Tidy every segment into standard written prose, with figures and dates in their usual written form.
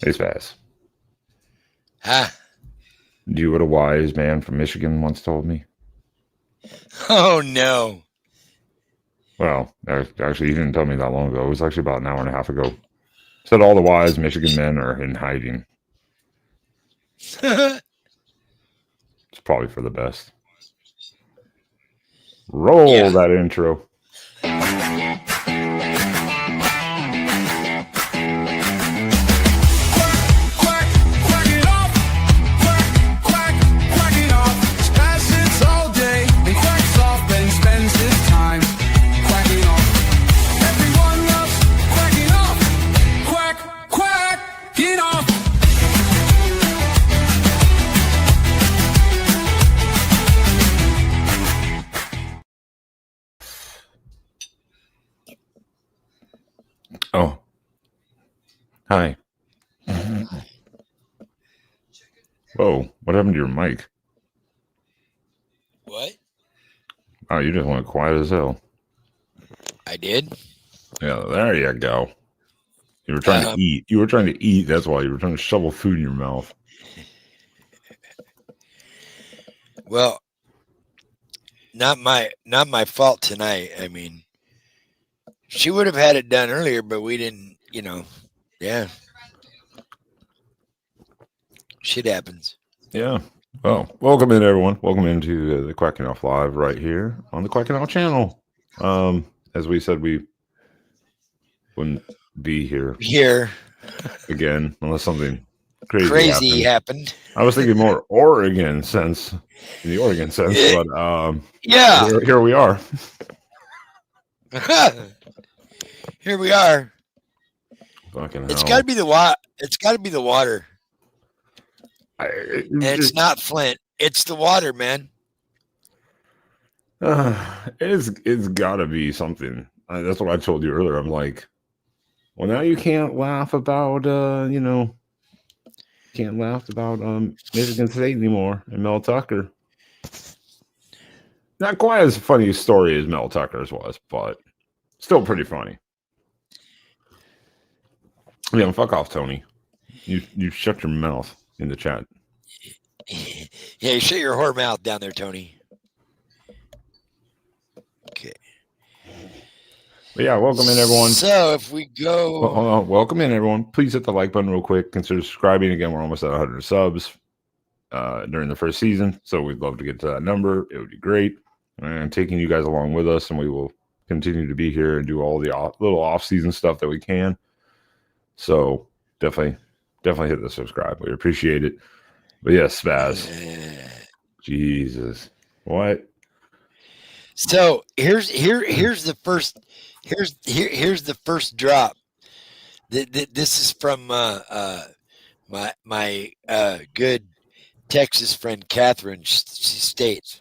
Hey, Spaz. Huh? Do you what a wise man from Michigan once told me? Oh no. Well, actually, he didn't tell me that long ago. It was actually about an hour and a half ago. Said all the wise Michigan men are in hiding. It's probably for the best. Roll Yeah. that intro. Quack, quack it off. Quack, quack, quack it off. Spaz sits all day and quacks off and spends his time quacking off. Everyone loves quacking off. Quack, quack, get off. Oh, hi. Whoa, what happened to your mic? What? Oh, you just went quiet as hell. I did. Yeah, there you go. You were trying to eat. You were trying to eat. That's why you were trying to shovel food in your mouth. Well, not my fault tonight. I mean, she would have had it done earlier, but we didn't. Yeah, shit happens. Yeah. Well, welcome in, everyone. Welcome into the Quacking Off Live right here on the Quacking Off channel. As we said, we wouldn't be here Here, again unless something crazy crazy happened. happened. I was thinking more Oregon sense, in the Oregon sense, but Yeah. here we are. Here we are. Fucking It's hell. got to be the water. It's got to be the water, It, and it's not Flint. It's the water, man. it's got to be something. That's what I told you earlier. I'm like, well, now you can't laugh about, can't laugh about Michigan State anymore and Mel Tucker. Not quite as funny a story as Mel Tucker's was, but still pretty funny. Yeah, fuck off, Tony. You shut your mouth in the chat. Yeah, you shut your whore mouth down there, Tony. Okay. But yeah, welcome in, everyone. So if we go, Well, hold on. Welcome in, everyone. Please hit the like button real quick. Consider subscribing. Again, we're almost at 100 subs during the first season, so we'd love to get to that number. It would be great. And taking you guys along with us, and we will continue to be here and do all the little off-season stuff that we can. So definitely hit the subscribe. We appreciate it. But yes, Spaz. Jesus. What? so here's the first here's the first drop. This is from my good Texas friend Catherine. She states,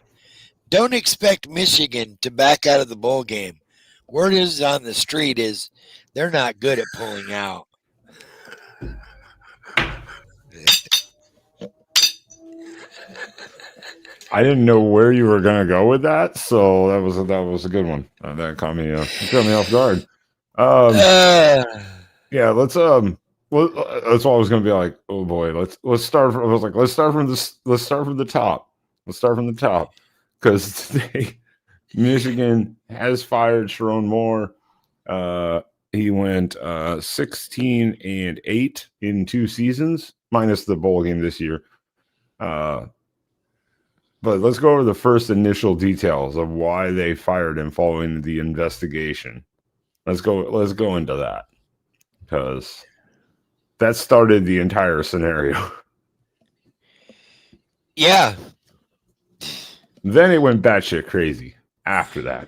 "Don't expect Michigan to back out of the bowl game. Word is on the street is they're not good at pulling out." I didn't know where you were gonna go with that, so that was a good one. That caught me off guard. Yeah, let's well, that's why I was gonna be like, oh boy, let's start. I was like, let's start from this. Let's start from the top. Let's start from the top because today Michigan has fired Sherrone Moore. He went 16-8 in 2 seasons, minus the bowl game this year. But let's go over the first initial details of why they fired him following the investigation. Let's go into that because that started the entire scenario. Yeah. Then it went batshit crazy after that.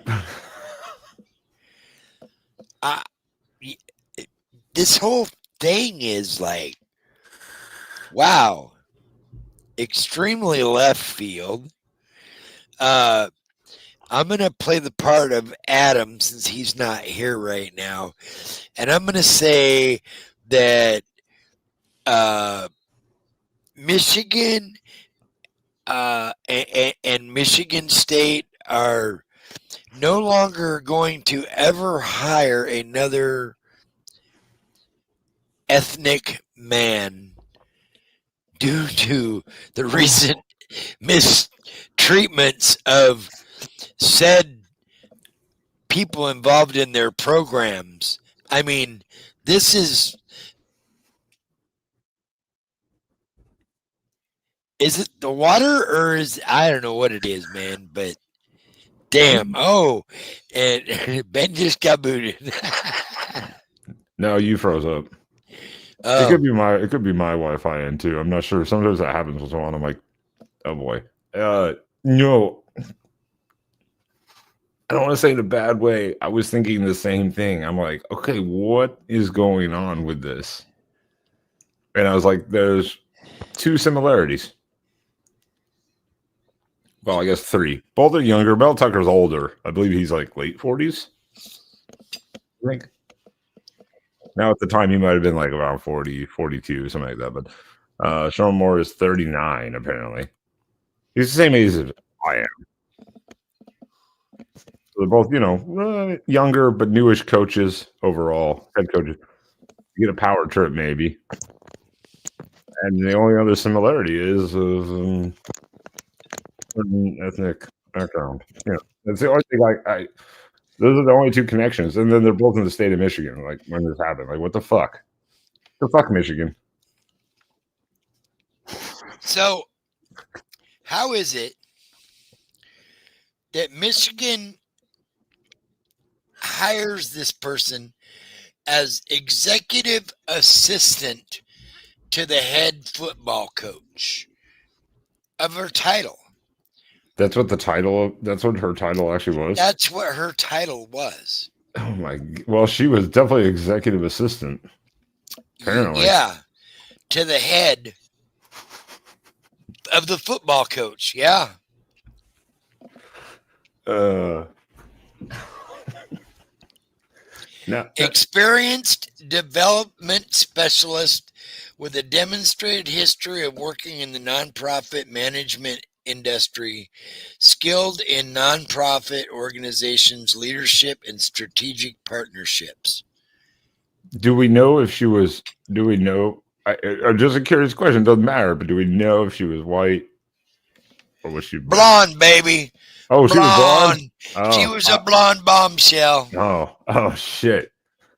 This whole thing is like, wow, extremely left field. I'm going to play the part of Adam since he's not here right now. And I'm going to say that Michigan and Michigan State are no longer going to ever hire another ethnic man due to the recent mistreatments of said people involved in their programs. I mean, this is it the water or is I don't know what it is, man, but damn. Oh, and Ben just got booted. No, you froze up. Oh, It could be my Wi-Fi end too. I'm not sure. Sometimes that happens with someone. I'm like, oh boy. No, I don't want to say in a bad way. I was thinking the same thing. I'm like, okay, what is going on with this? And I was like, there's two similarities. Well, I guess three. Both are younger. Mel Tucker's older. I believe he's like late 40s. I think. Now, at the time, he might have been like around 40, 42, something like that. But Sherrone Moore is 39, apparently. He's the same age as I am. So they're both, younger but newish coaches overall, head coaches. You get a power trip, maybe. And the only other similarity is of certain ethnic background. That's the only thing. Those are the only two connections, and then they're both in the state of Michigan. Like when this happened, like what the fuck? The fuck, Michigan. so how is it that Michigan hires this person as executive assistant to the head football coach of her title? That's what her title actually was. That's what her title was. Oh my! Well, she was definitely executive assistant. Apparently, yeah, to the head of the football coach. Yeah. No. Experienced development specialist with a demonstrated history of working in the nonprofit management industry, skilled in nonprofit organizations, leadership, and strategic partnerships. Do we know if she was? Do we know? Just a curious question. Doesn't matter. But do we know if she was white or was she blonde? Baby. Oh, she was blonde. Oh, she was a blonde bombshell. Oh shit!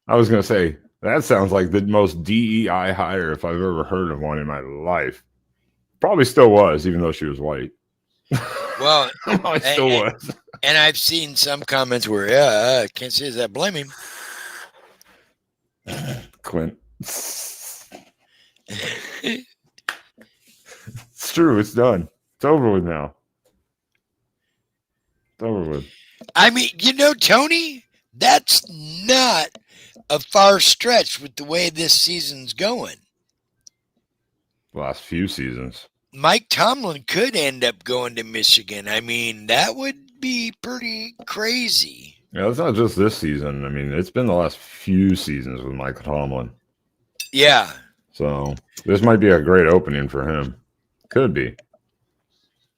I was gonna say that sounds like the most DEI hire if I've ever heard of one in my life. Probably still was, even though she was white. Well, I still was. And I've seen some comments where, I can't say that. Blame him. Clint. It's true. It's done. It's over with now. It's over with. I mean, Tony, that's not a far stretch with the way this season's going. Last few seasons. Mike Tomlin could end up going to Michigan. I mean, that would be pretty crazy. Yeah, it's not just this season. I mean, it's been the last few seasons with Mike Tomlin. Yeah. So this might be a great opening for him. Could be.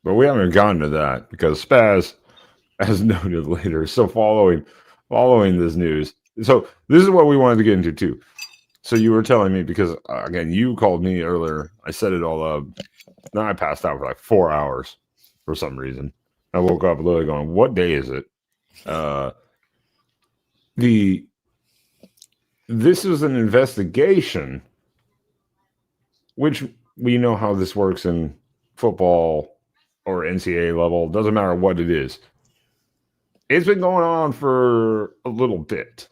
But we haven't gotten to that because Spaz, as noted later, so following this news. So this is what we wanted to get into too. So you were telling me because again, you called me earlier. I set it all up. Then I passed out for like 4 hours for some reason. I woke up literally going, "What day is it?" This is an investigation, which we know how this works in football or NCAA level. Doesn't matter what it is. It's been going on for a little bit.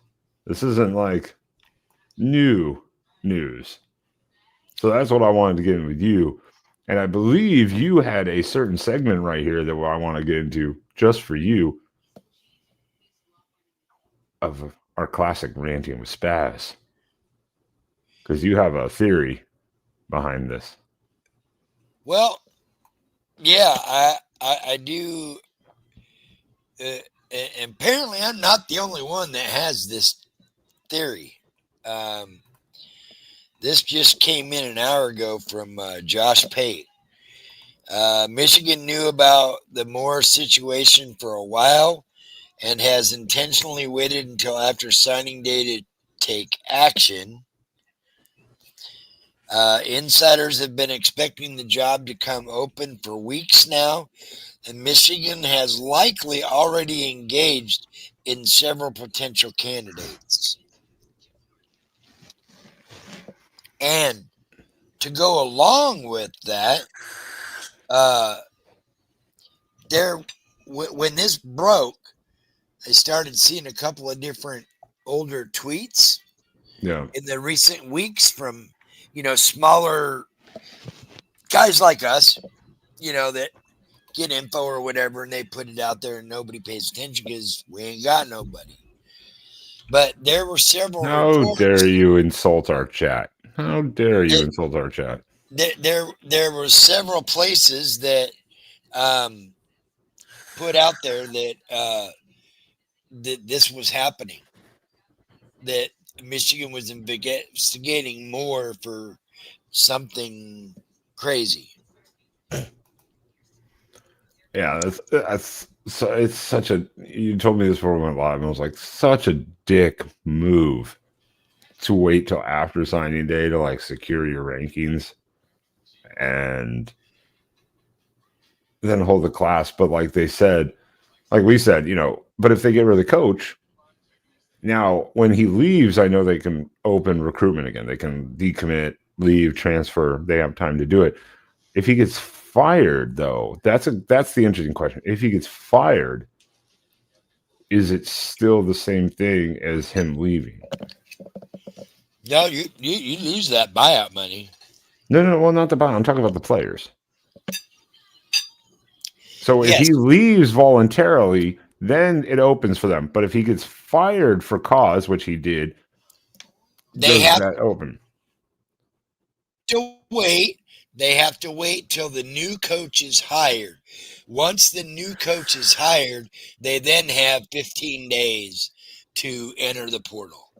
This isn't like new news. So that's what I wanted to get in with you. And I believe you had a certain segment right here that I want to get into just for you of our classic ranting with Spaz. Because you have a theory behind this. Well, yeah, I do. And apparently, I'm not the only one that has this theory. This just came in an hour ago from Josh Pate. Michigan knew about the Moore situation for a while and has intentionally waited until after signing day to take action. Insiders have been expecting the job to come open for weeks now, and Michigan has likely already engaged in several potential candidates. And to go along with that, when this broke, I started seeing a couple of different older tweets in the recent weeks from, smaller guys like us, that get info or whatever, and they put it out there and nobody pays attention because we ain't got nobody. But there were several How reports. dare you insult our chat? How dare you insult our chat? There were several places that put out there that that this was happening, that Michigan was investigating Moore for something crazy. Yeah, that's so. It's such a. You told me this before we went live, and it was like such a dick move to wait till after signing day to like secure your rankings, and then hold the class. But like they said, like we said, but if they get rid of the coach, now when he leaves, I know they can open recruitment again. They can decommit, leave, transfer. They have time to do it. If he gets fired, though, that's the interesting question. If he gets fired, is it still the same thing as him leaving? No, you lose that buyout money. No. Well, not the buyout. I'm talking about the players. So if he leaves voluntarily, then it opens for them. But if he gets fired for cause, which he did, they have that open to wait. They have to wait till the new coach is hired. Once the new coach is hired, they then have 15 days to enter the portal.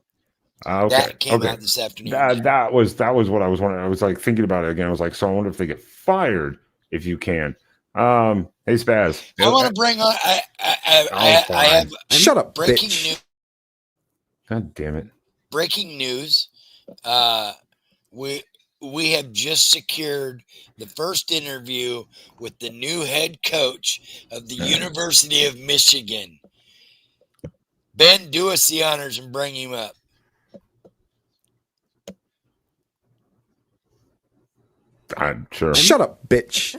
Okay. That came out this afternoon. That was what I was wondering. I was like thinking about it again. I was like, so I wonder if they get fired if you can. Hey Spaz. I want to bring on. I have shut up. Breaking bitch. news. God damn it. Breaking news. We have just secured the first interview with the new head coach of the University of Michigan. Ben, do us the honors and bring him up. I'm sure. Shut up, bitch.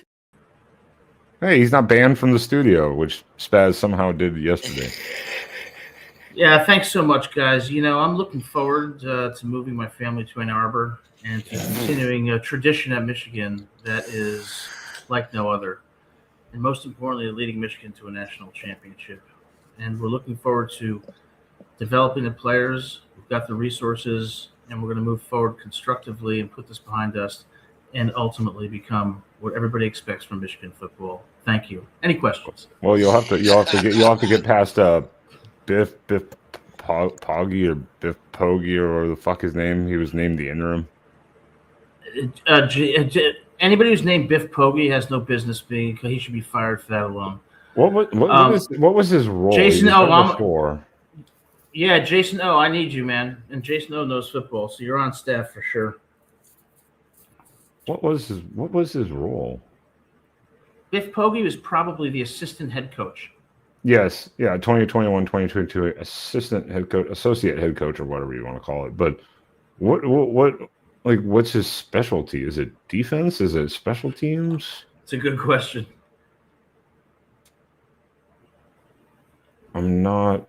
Hey, he's not banned from the studio, which Spaz somehow did yesterday. Yeah, thanks so much, guys. I'm looking forward to moving my family to Ann Arbor and to continuing a tradition at Michigan that is like no other. And most importantly, leading Michigan to a national championship. And we're looking forward to developing the players. We've got the resources, and we're going to move forward constructively and put this behind us and ultimately become what everybody expects from Michigan football. Thank you. Any questions? Well, you'll have to get past Biff Poggy or Biff Poggy or whatever the fuck his name. He was named the interim. Anybody who's named Biff Poggy has no business being. He should be fired for that alone. What was his role? Jason before? Yeah, Jason O. I need you, man. And Jason O. knows football, so you're on staff for sure. What was his role? Biff Poggy was probably the assistant head coach. Yes, yeah, 2021, 2022 assistant head coach, associate head coach, or whatever you want to call it. But what's his specialty? Is it defense? Is it special teams? It's a good question. I'm not.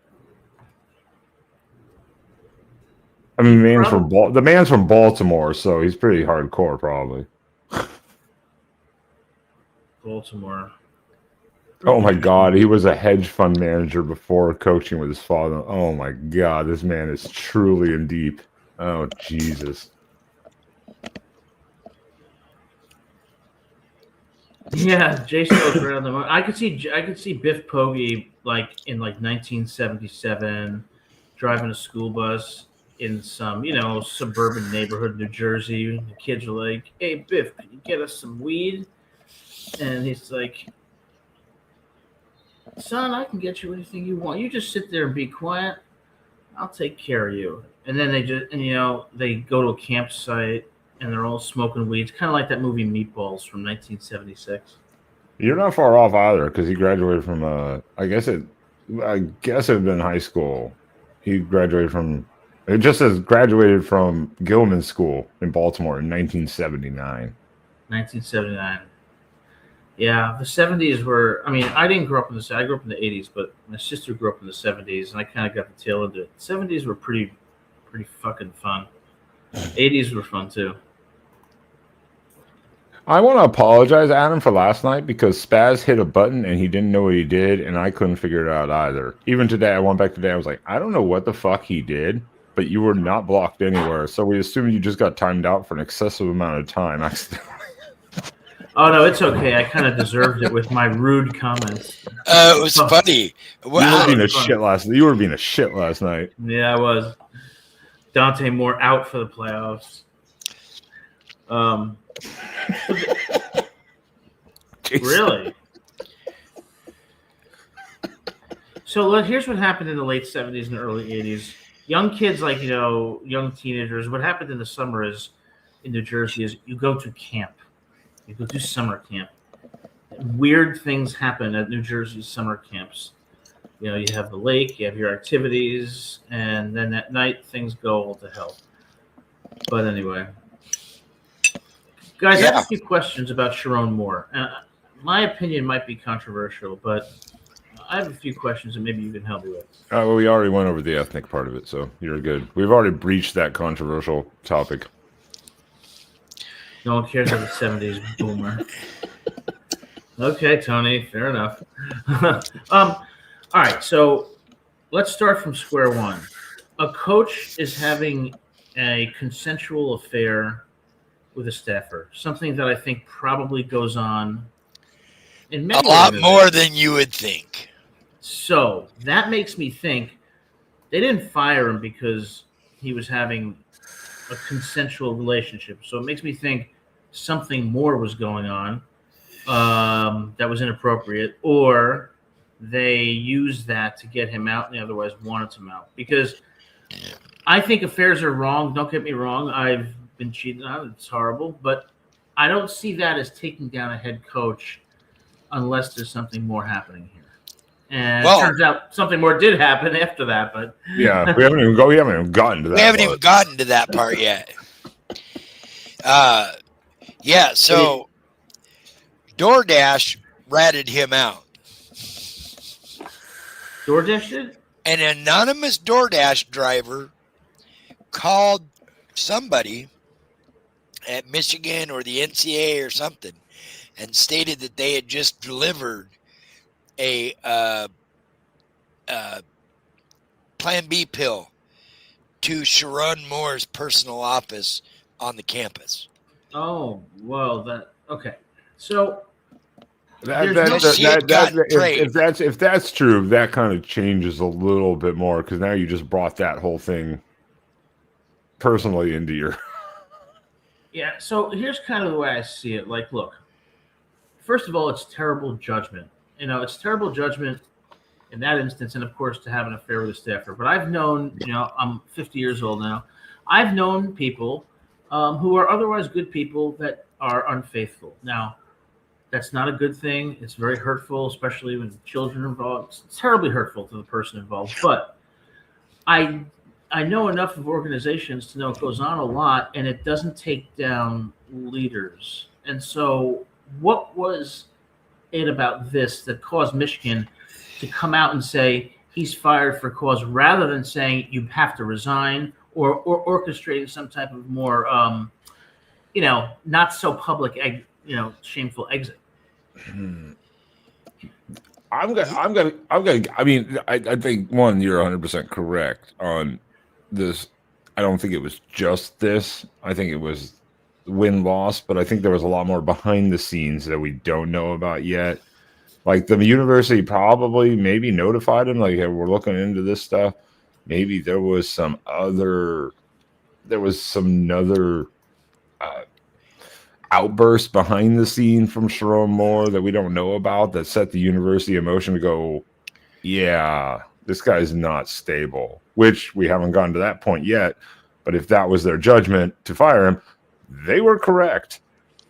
I mean, the man's from Baltimore, so he's pretty hardcore, probably. Baltimore. Oh my God, he was a hedge fund manager before coaching with his father. Oh my God, this man is truly in deep. Oh Jesus. Yeah, Jason goes right on the mark. I could see Biff Poggy in 1977 driving a school bus in some suburban neighborhood in New Jersey. The kids are like, "Hey Biff, can you get us some weed?" And he's like, "Son, I can get you anything you want. You just sit there and be quiet. I'll take care of you." And then they go to a campsite and they're all smoking weeds, kind of like that movie Meatballs from 1976. You're not far off either, because he graduated from I guess it had been high school. He graduated from it just says graduated from Gilman School in Baltimore in 1979. 1979. Yeah, the 70s were. I mean, I didn't grow up in the. I grew up in the 80s, but my sister grew up in the 70s, and I kind of got the tail end of it. 70s were pretty fucking fun. 80s were fun too. I want to apologize, Adam, for last night because Spaz hit a button and he didn't know what he did, and I couldn't figure it out either. Even today, I went back today. I was like, I don't know what the fuck he did, but you were not blocked anywhere, so we assumed you just got timed out for an excessive amount of time. Oh no, it's okay. I kind of deserved it with my rude comments. It was funny. You were being a shit last night. You were being a shit last night. Yeah, I was. Dante Moore out for the playoffs. Really? So here's what happened in the late 70s and early 80s. Young kids, like, young teenagers, what happened in the summer is in New Jersey is you go to camp. You go to summer camp. Weird things happen at New Jersey summer camps. You have the lake, you have your activities, and then at night things go all to hell. But anyway. Guys, I have a few questions about Sherrone Moore. My opinion might be controversial, but I have a few questions that maybe you can help me with. Well, we already went over the ethnic part of it, so you're good. We've already breached that controversial topic. No one cares about the 70s, boomer. Okay, Tony, fair enough. All right, so let's start from square one. A coach is having a consensual affair with a staffer, something that I think probably goes on in many a lot more than you would think. So that makes me think they didn't fire him because he was having a consensual relationship. So it makes me think something more was going on that was inappropriate, or they used that to get him out and they otherwise wanted him out. Because I think affairs are wrong. Don't get me wrong. I've been cheated on. It's horrible. But I don't see that as taking down a head coach unless there's something more happening here. And it turns out something more did happen after that. But yeah, we haven't even gotten to that. We haven't even gotten to that part yet. Yeah, so DoorDash ratted him out. DoorDash did? An anonymous DoorDash driver called somebody at Michigan or the NCAA or something and stated that they had just delivered a Plan B pill to Sherrone Moore's personal office on the campus. Oh, well, okay. So if that's true, that kind of changes a little bit more because now you just brought that whole thing personally into your. Yeah. So here's kind of the way I see it. Like, look, first of all, it's terrible judgment. It's terrible judgment in that instance, and of course, to have an affair with a staffer. But I've known, I'm 50 years old now. I've known people who are otherwise good people that are unfaithful. Now, that's not a good thing. It's very hurtful, especially when children are involved. It's terribly hurtful to the person involved. But I know enough of organizations to know it goes on a lot, and it doesn't take down leaders. And so what was it about this that caused Michigan to come out and say he's fired for cause rather than saying you have to resign or orchestrating some type of more, not so public, shameful exit? I think one, you're 100% correct on this. I don't think it was just this. I think it was win-loss, but I think there was a lot more behind the scenes that we don't know about yet. Like the university probably maybe notified him, like, hey, we're looking into this stuff. Maybe there was some other outburst behind the scene from Sherrone Moore that we don't know about that set the university in motion to go, yeah, this guy's not stable, which we haven't gotten to that point yet. But if that was their judgment to fire him, They were correct.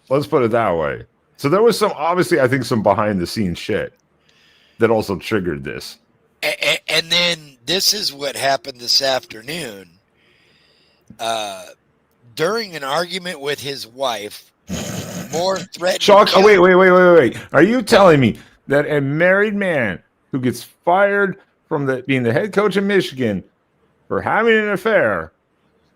Let's put it that way. So there was obviously, I think, some behind the scenes shit that also triggered this. And then this is what happened this afternoon. During an argument with his wife, Moore threatened Chuck, to kill wait. Are you telling me that a married man who gets fired from being the head coach of Michigan for having an affair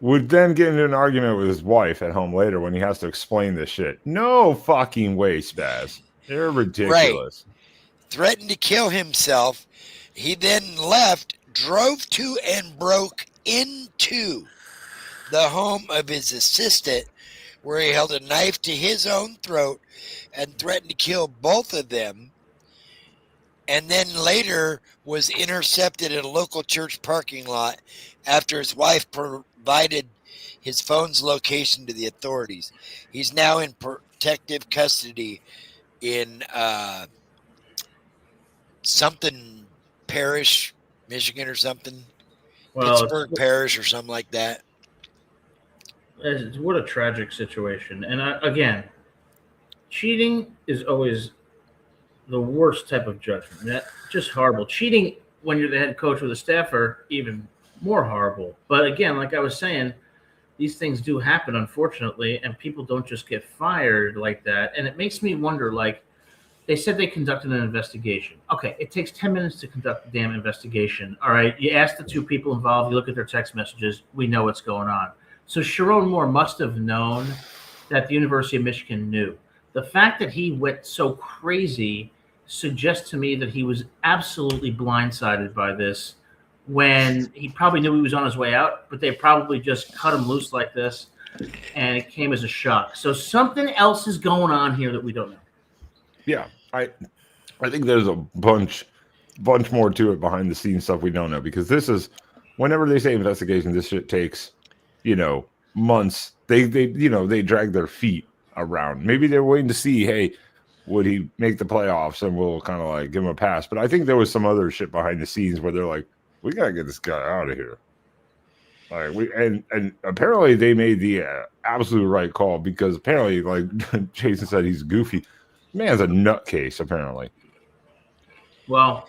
would then get into an argument with his wife at home later when he has to explain this shit? No fucking way, Spaz. They're ridiculous. Right. Threatened to kill himself. He then left, drove to and broke into the home of his assistant, where he held a knife to his own throat and threatened to kill both of them, and then later was intercepted at a local church parking lot after his wife provided his phone's location to the authorities. He's now in protective custody in something parish, Michigan or something. Well, Pittsburgh parish or something like that. what a tragic situation. And again, cheating is always the worst type of judgment. That's just horrible. Cheating when you're the head coach with a staffer, even more horrible. But again, like I was saying, these things do happen, unfortunately, and people don't just get fired like that. And it makes me wonder, like, they said they conducted an investigation. Okay, it takes 10 minutes to conduct a damn investigation. All right, you ask the two people involved, you look at their text messages, we know what's going on. So Sherrone Moore must have known that the University of Michigan knew. The fact that he went so crazy suggests to me that he was absolutely blindsided by this, when he probably knew he was on his way out, but they probably just cut him loose like this, and it came as a shock. So something else is going on here that we don't know. Yeah, I think there's a bunch more to it behind the scenes stuff we don't know, because this is, whenever they say investigation, this shit takes, months. They drag their feet around. Maybe they're waiting to see, hey, would he make the playoffs, and we'll kind of like give him a pass. But I think there was some other shit behind the scenes where they're like, we gotta get this guy out of here. Like and apparently they made the absolute right call, because apparently, like Jason said, he's goofy. Man's a nutcase, apparently. Well,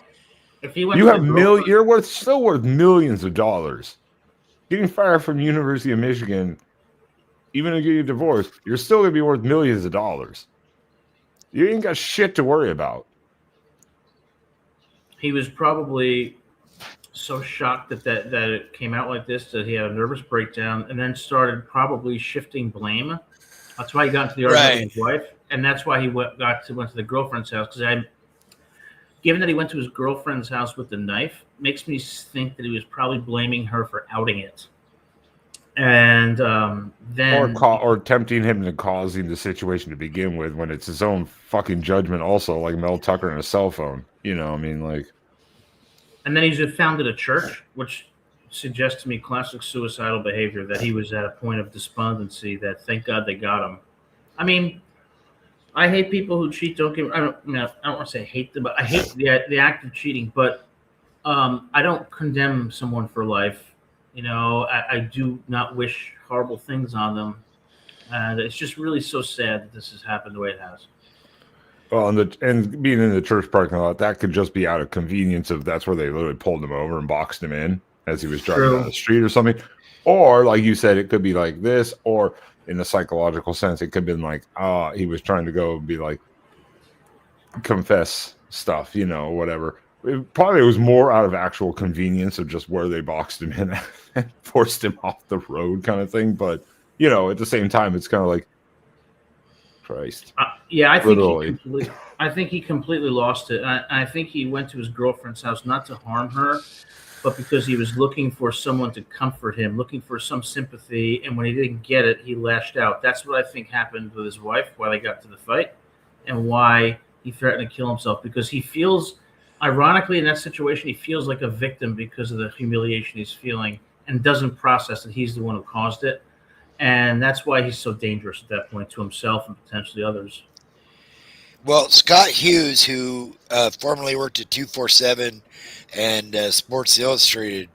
if he went, you're still worth millions of dollars. Getting fired from University of Michigan, even if you get divorced, you're still gonna be worth millions of dollars. You ain't got shit to worry about. He was probably so shocked that it came out like this that he had a nervous breakdown, and then started probably shifting blame. That's why he got into the argument with his wife, and that's why he went to the girlfriend's house. Because given that he went to his girlfriend's house with the knife, makes me think that he was probably blaming her for outing it, and then or tempting him to causing the situation to begin with, when it's his own fucking judgment. Also, like Mel Tucker and a cell phone. And then he's founded a church, which suggests to me classic suicidal behavior, that he was at a point of despondency, that thank God they got him. I mean, I hate people who cheat. I don't want to say hate them, but I hate the act of cheating. But I don't condemn someone for life. I do not wish horrible things on them. And it's just really so sad that this has happened the way it has. Well, and being in the church parking lot, that could just be out of convenience of that's where they literally pulled him over and boxed him in as he was driving down the street or something. Or, like you said, it could be like this, or in a psychological sense, it could have been like, he was trying to go and be like, confess stuff, whatever. It probably was more out of actual convenience of just where they boxed him in and forced him off the road kind of thing. But, at the same time, it's kind of like, Christ. Yeah, I think he completely lost it. I think he went to his girlfriend's house not to harm her, but because he was looking for someone to comfort him, looking for some sympathy. And when he didn't get it, he lashed out. That's what I think happened with his wife, why they got to the fight, and why he threatened to kill himself, because he feels, ironically, in that situation, he feels like a victim because of the humiliation he's feeling, and doesn't process that he's the one who caused it. And that's why he's so dangerous at that point to himself and potentially others. Well, Scott Hughes, who formerly worked at 247 and Sports Illustrated,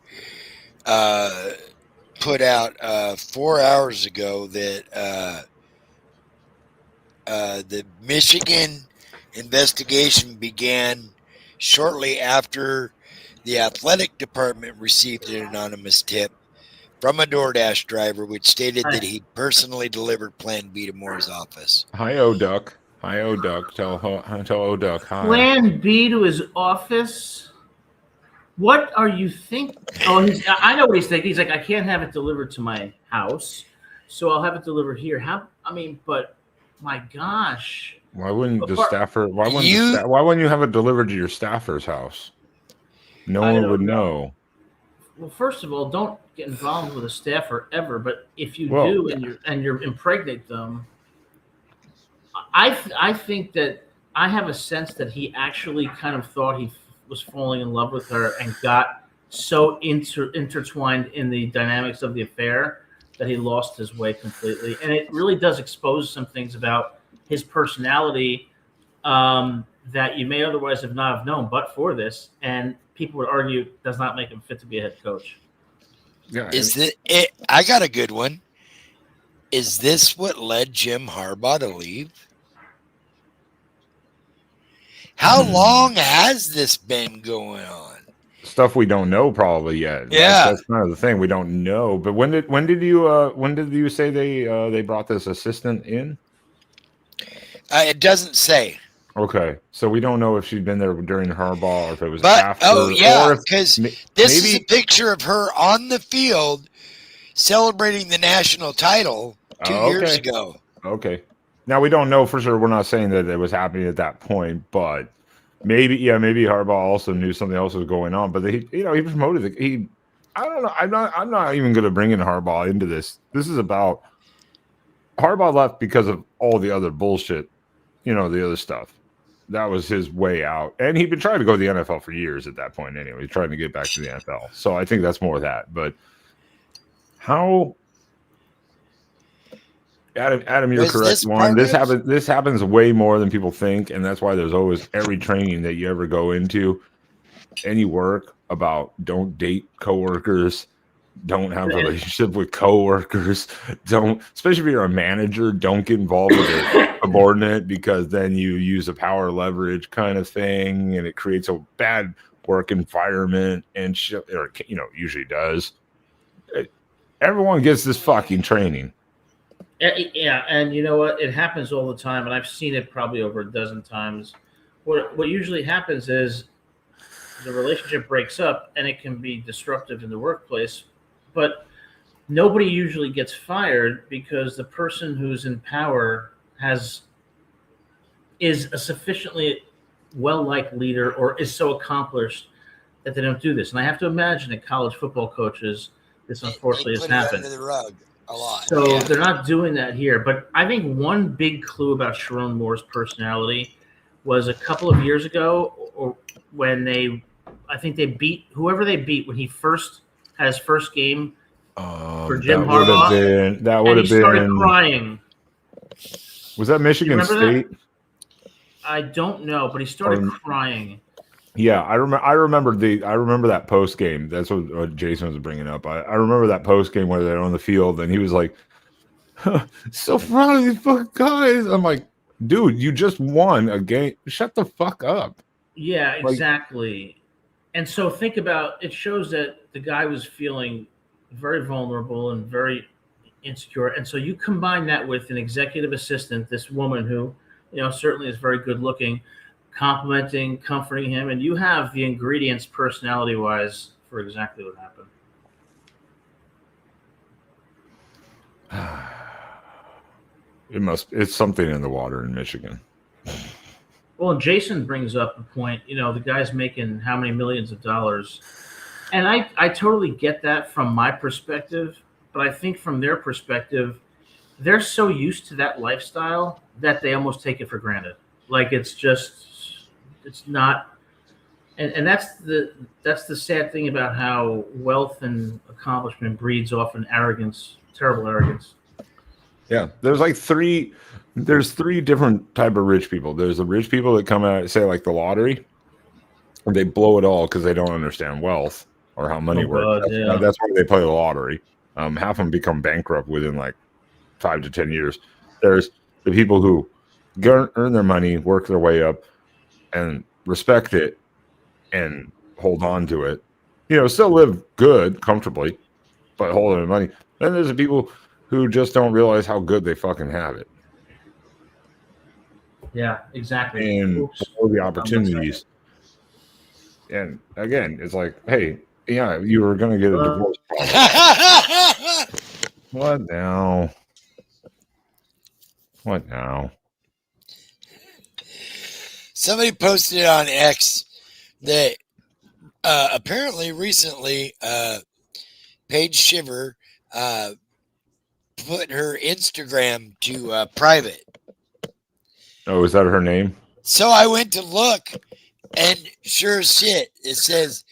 put out 4 hours ago that The Michigan investigation began shortly after the athletic department received an anonymous tip from a DoorDash driver, which stated that he personally delivered Plan B to Moore's office. Hi, O Duck. Hi, O Duck. Tell O Duck hi. Plan B to his office. What are you thinking? Oh, I know what he's thinking. He's like, I can't have it delivered to my house, so I'll have it delivered here. But my gosh. Why wouldn't the staffer? Why wouldn't you have it delivered to your staffer's house? No one would know. Well, first of all, don't get involved with a staffer ever. But if you do, and you impregnate them, I think that I have a sense that he actually kind of thought he was falling in love with her and got so intertwined in the dynamics of the affair that he lost his way completely. And it really does expose some things about his personality that you may otherwise have not have known, but for this. And people would argue does not make him fit to be a head coach. Yeah, I got a good one. Is this what led Jim Harbaugh to leave? How long has this been going on? Stuff we don't know probably yet. Yeah, that's kind of the thing we don't know. But when did you say they brought this assistant in? It doesn't say. Okay, so we don't know if she'd been there during Harbaugh or if it was after. Oh yeah, because this is a picture of her on the field celebrating the national title 2 years ago. Okay. Now we don't know for sure. We're not saying that it was happening at that point, but maybe Harbaugh also knew something else was going on. But he promoted I don't know. I'm not even going to bring in Harbaugh into this. This is about Harbaugh left because of all the other bullshit, the other stuff. That was his way out, and he'd been trying to go to the NFL for years at that point. Anyway, he's trying to get back to the NFL. So I think that's more of that. But how? Adam, you're correct. Warren, this happens way more than people think, and that's why there's always every training that you ever go into, any work about don't date coworkers, don't have a relationship with coworkers, especially if you're a manager, don't get involved with a subordinate because then you use a power leverage kind of thing, and it creates a bad work environment, and usually does. Everyone gets this fucking training. Yeah, and you know what? It happens all the time, and I've seen it probably over a dozen times. What usually happens is the relationship breaks up, and it can be disruptive in the workplace, but nobody usually gets fired because the person who's in power is a sufficiently well-liked leader or is so accomplished that they don't do this. And I have to imagine that college football coaches, this unfortunately has happened. Under the rug. A lot. So they're not doing that here. But I think one big clue about Sherrone Moore's personality was a couple of years ago, or when they beat whoever they beat when he first had his first game for Jim Harbaugh. That would have been. Started crying. Was that Michigan State? That? I don't know, but he started crying. Yeah, I remember that post game. That's what Jason was bringing up. I remember that post game where they're on the field and he was like, "So proud of these fucking guys." I'm like, "Dude, you just won a game. Shut the fuck up." Yeah, exactly. And so think about it. Shows that the guy was feeling very vulnerable and very insecure. And so you combine that with an executive assistant, this woman who, certainly is very good looking, complimenting, comforting him, and you have the ingredients personality-wise for exactly what happened. It's something in the water in Michigan. Well, and Jason brings up a point, the guy's making how many millions of dollars. And I totally get that from my perspective, but I think from their perspective, they're so used to that lifestyle that they almost take it for granted. Like it's not, and that's the sad thing about how wealth and accomplishment breeds often arrogance, terrible arrogance. Yeah, there's three different type of rich people. There's the rich people that come out, say like the lottery, and they blow it all because they don't understand wealth or how money works. That's why they play the lottery. Half of them become bankrupt within 5 to 10 years. There's the people who earn their money, work their way up, and respect it, and hold on to it. Still live good, comfortably, but hold their money. Then there's the people who just don't realize how good they fucking have it, Yeah, exactly. and Oops. all the opportunities. And again, it's like, hey, yeah, you were gonna get a divorce. What now? What now? Somebody posted on X that apparently recently Paige Shiver put her Instagram to private. Oh, is that her name? So I went to look, and sure as shit, it says,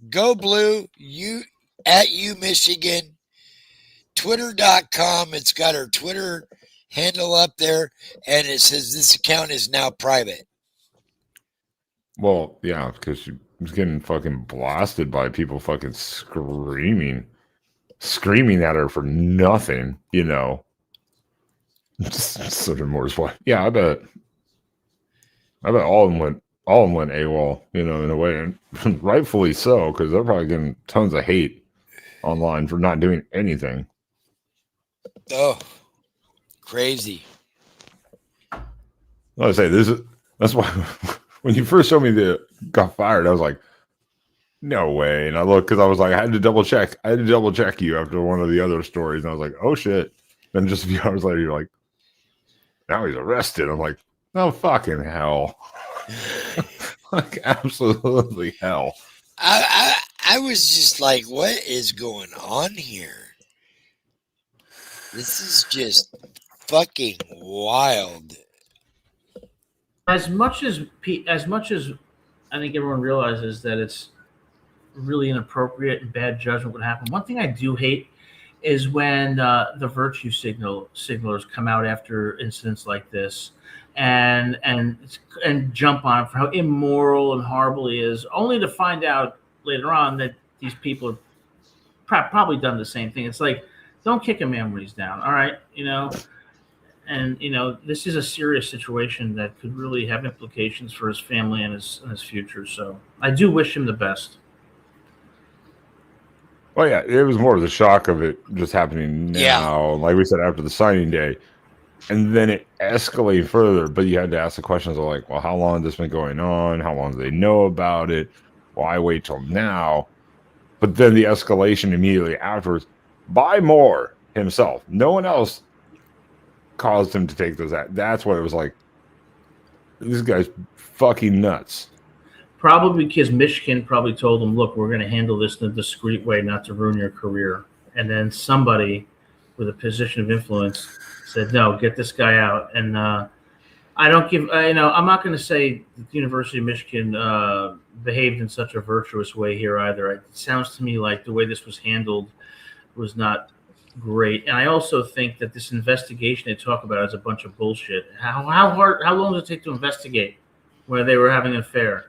"Go Blue, you at U Michigan, Twitter.com." It's got her Twitter handle up there, and it says this account is now private. Well, yeah, because she was getting fucking blasted by people fucking screaming at her for nothing, Sherrone Moore's wife. Yeah, I bet all of them went AWOL, in a way, and rightfully so, because they're probably getting tons of hate online for not doing anything. Oh, crazy. Like I say, that's why when you first showed me the got fired, I was like, no way. And I looked, because I was like, I had to double check you after one of the other stories, and I was like, oh shit. Then just a few hours later, you're like, now he's arrested. I'm like, oh fucking hell. Like, absolutely hell. I was just like, what is going on here? This is just fucking wild. As much as I think everyone realizes that it's really inappropriate and bad judgment would happen. One thing I do hate is when the virtue signalers come out after incidents like this and jump on it for how immoral and horrible he is, only to find out later on that these people have probably done the same thing. It's like, don't kick a man when he's down, all right? And this is a serious situation that could really have implications for his family and his future. So I do wish him the best. Well, yeah, it was more of the shock of it just happening now. Yeah. Like we said, after the signing day. And then it escalated further, but you had to ask the questions of like, well, how long has this been going on? How long do they know about it? Why wait till now? But then the escalation immediately afterwards by Moore himself. No one else caused him to take those acts. That's what it was like. This guy's fucking nuts. Probably because Michigan probably told him, look, we're going to handle this in a discreet way, not to ruin your career. And then somebody with a position of influence said, no, get this guy out. And I don't give, I'm not going to say the University of Michigan behaved in such a virtuous way here either. It sounds to me like the way this was handled was not great. And I also think that this investigation they talk about is a bunch of bullshit. How long does it take to investigate where they were having an affair?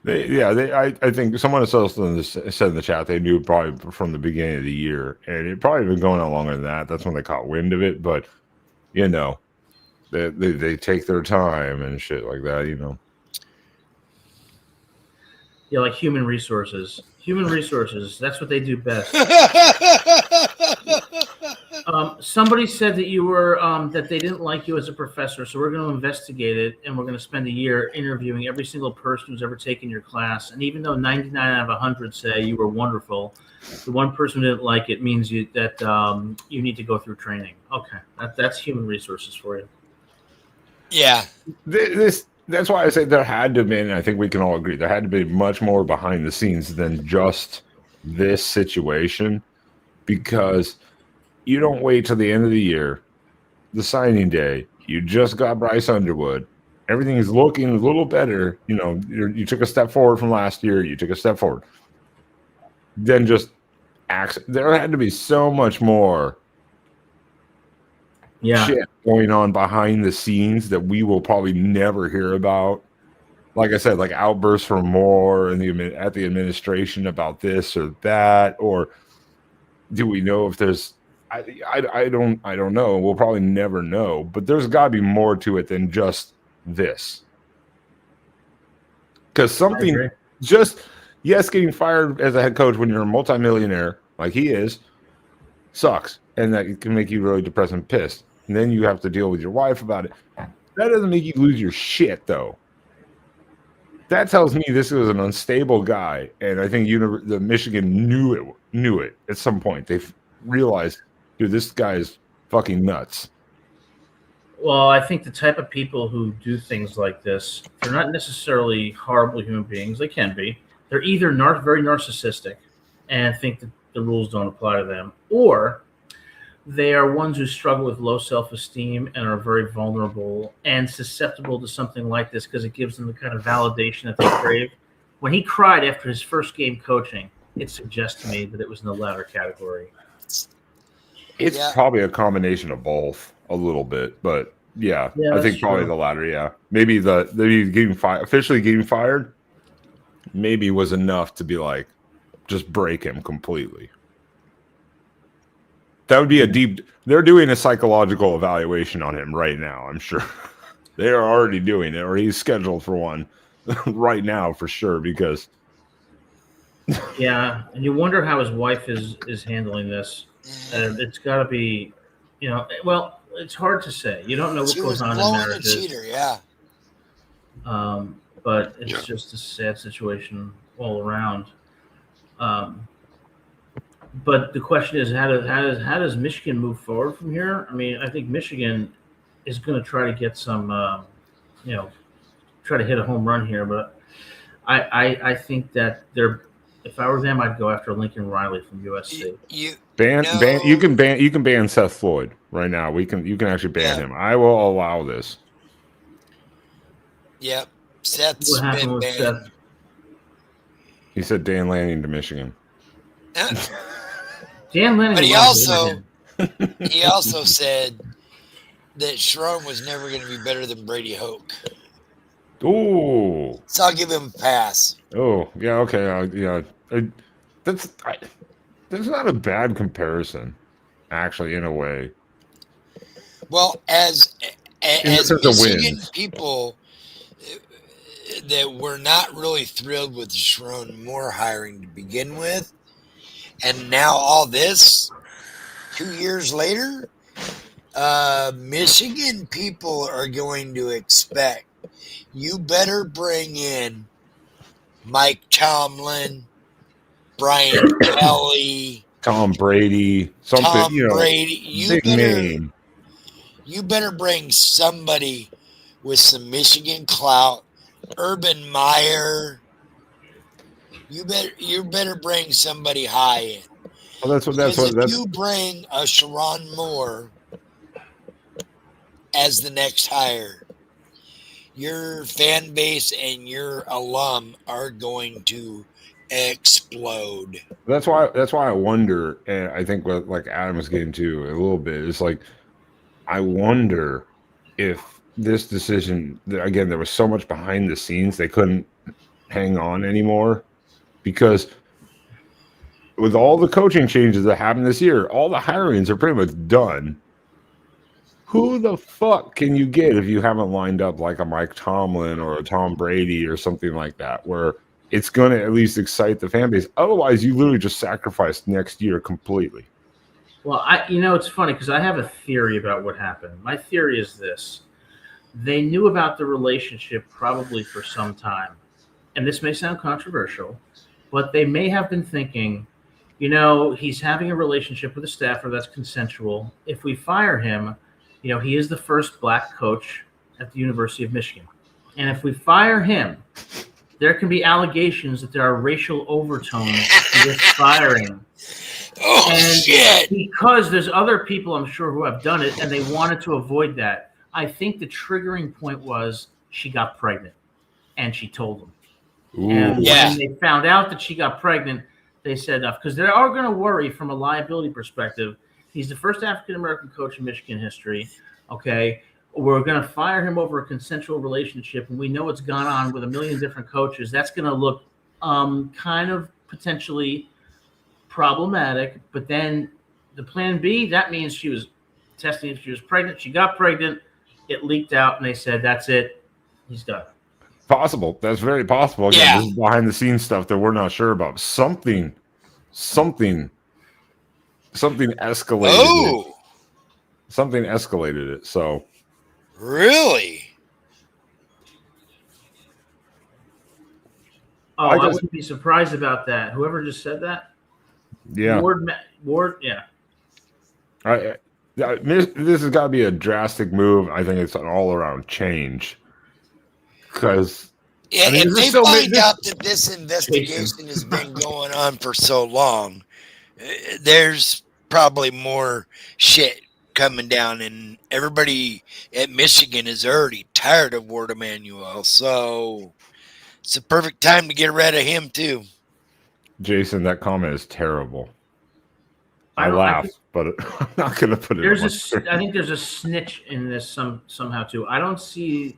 I think someone else said in the chat they knew probably from the beginning of the year, and it probably been going on longer than that. That's when they caught wind of it, but they take their time and shit like that. Yeah, like human resources. Human resources. That's what they do best. Somebody said that you were that they didn't like you as a professor, so we're going to investigate it, and we're going to spend a year interviewing every single person who's ever taken your class. And even though 99 out of 100 say you were wonderful, the one person who didn't like it means you need to go through training. Okay, that's human resources for you. Yeah. That's why I say there had to have been, I think we can all agree, there had to be much more behind the scenes than just this situation, because you don't wait till the end of the year, the signing day, you just got Bryce Underwood, everything is looking a little better, you took a step forward from last year, you took a step forward. Then just there had to be so much more shit going on behind the scenes that we will probably never hear about. Like I said, like outbursts from Moore and at the administration about this or that, or do we know if there's I don't know. We'll probably never know, but there's got to be more to it than just this. Because something just getting fired as a head coach when you're a multimillionaire like he is sucks, and that can make you really depressed and pissed. And then you have to deal with your wife about it. That doesn't make you lose your shit, though. That tells me this was an unstable guy, and I think the Michigan knew it at some point. They realized, dude, this guy is fucking nuts. Well, I think the type of people who do things like this, they're not necessarily horrible human beings. They can be. They're either very narcissistic and think that the rules don't apply to them, or they are ones who struggle with low self-esteem and are very vulnerable and susceptible to something like this because it gives them the kind of validation that they crave. When he cried after his first game coaching, it suggests to me that it was in the latter category. It's probably a combination of both a little bit, but I think probably the latter. Yeah, maybe officially getting fired, maybe was enough to be like, just break him completely. That would be they're doing a psychological evaluation on him right now, I'm sure. They are already doing it, or he's scheduled for one right now for sure, because yeah, and you wonder how his wife is handling this. And it's got to be, well, it's hard to say. You don't know what goes on in marriages. Cheater, yeah. But it's just a sad situation all around. But the question is, how does Michigan move forward from here? I mean, I think Michigan is going to try to get some, try to hit a home run here. But I think that if I were them, I'd go after Lincoln Riley from USC. You can ban Seth Floyd right now. You can actually ban him. I will allow this. Yep, Seth's been banned. Seth? He said Dan Lanning to Michigan. Dan Lanning, but he also said that Sherrone was never going to be better than Brady Hoke. Ooh. So I'll give him a pass. Oh, yeah, okay. That's not a bad comparison, actually, in a way. Well, as Michigan people that were not really thrilled with the Sherrone Moore hiring to begin with, and now all this, 2 years later, Michigan people are going to expect you better bring in Mike Tomlin, Brian Kelly, Tom Brady, Brady. Big name. You better bring somebody with some Michigan clout. Urban Meyer. You better bring somebody high in. Well, if you bring a Sherrone Moore as the next hire, your fan base and your alum are going to explode. That's why I wonder, and I think what like Adam was getting to a little bit is like, I wonder if this decision, again, there was so much behind the scenes they couldn't hang on anymore, because with all the coaching changes that happened this year, all the hirings are pretty much done. Who the fuck can you get if you haven't lined up like a Mike Tomlin or a Tom Brady or something like that, where it's going to at least excite the fan base? Otherwise, you literally just sacrifice next year completely. Well, it's funny because I have a theory about what happened. My theory is this. They knew about the relationship probably for some time. And this may sound controversial, but they may have been thinking, he's having a relationship with a staffer that's consensual. If we fire him, he is the first black coach at the University of Michigan. And if we fire him, there can be allegations that there are racial overtones to this firing. Oh, and shit. Because there's other people, I'm sure, who have done it, and they wanted to avoid that. I think the triggering point was she got pregnant, and she told them. Ooh. And when they found out that she got pregnant, they said enough. Because they are going to worry from a liability perspective. He's the first African-American coach in Michigan history. Okay, we're going to fire him over a consensual relationship, and we know it's gone on with a million different coaches. That's going to look kind of potentially problematic, but then the plan B, that means she was testing if she was pregnant. She got pregnant. It leaked out, and they said, "That's it. He's done." Possible. That's very possible. Again, Yeah. this is behind the scenes stuff that we're not sure about. Something escalated. Oh, Something escalated it. So really? Oh, I I just- wouldn't be surprised about that. Whoever just said that, yeah, Ward, yeah. this has got to be a drastic move. I think it's an all-around change because Yeah, I mean, if this they is so find out that this investigation Jason. has been going on for so long, there's probably more shit coming down, and everybody at Michigan is already tired of Ward Emanuel, so it's a perfect time to get rid of him too. Jason, that comment is terrible. I don't- laugh, think but I'm not going to put it. I think there's a snitch in this somehow too. I don't see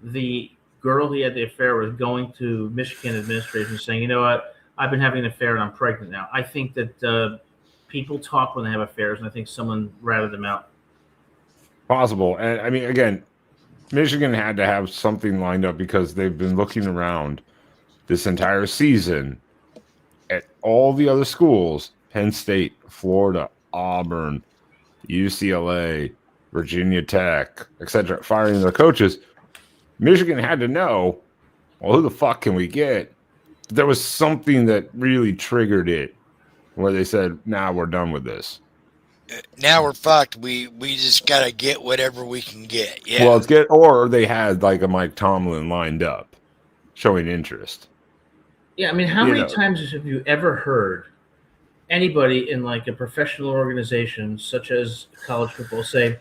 the girl he had the affair with going to Michigan administration saying, "You know what? I've been having an affair and I'm pregnant now." I think that people talk when they have affairs, and I think someone ratted them out. Possible. And I mean, again, Michigan had to have something lined up because they've been looking around this entire season at all the other schools: Penn State, Florida, Auburn, UCLA, Virginia Tech, etc., firing their coaches. Michigan had to know, well, who the fuck can we get? There was something that really triggered it where they said, nah, we're done with this. Now we're fucked. We just gotta get whatever we can get. Yeah. Well, or they had like a Mike Tomlin lined up showing interest. Yeah, I mean, how You many know. times have you ever heard anybody in like a professional organization, such as college football, say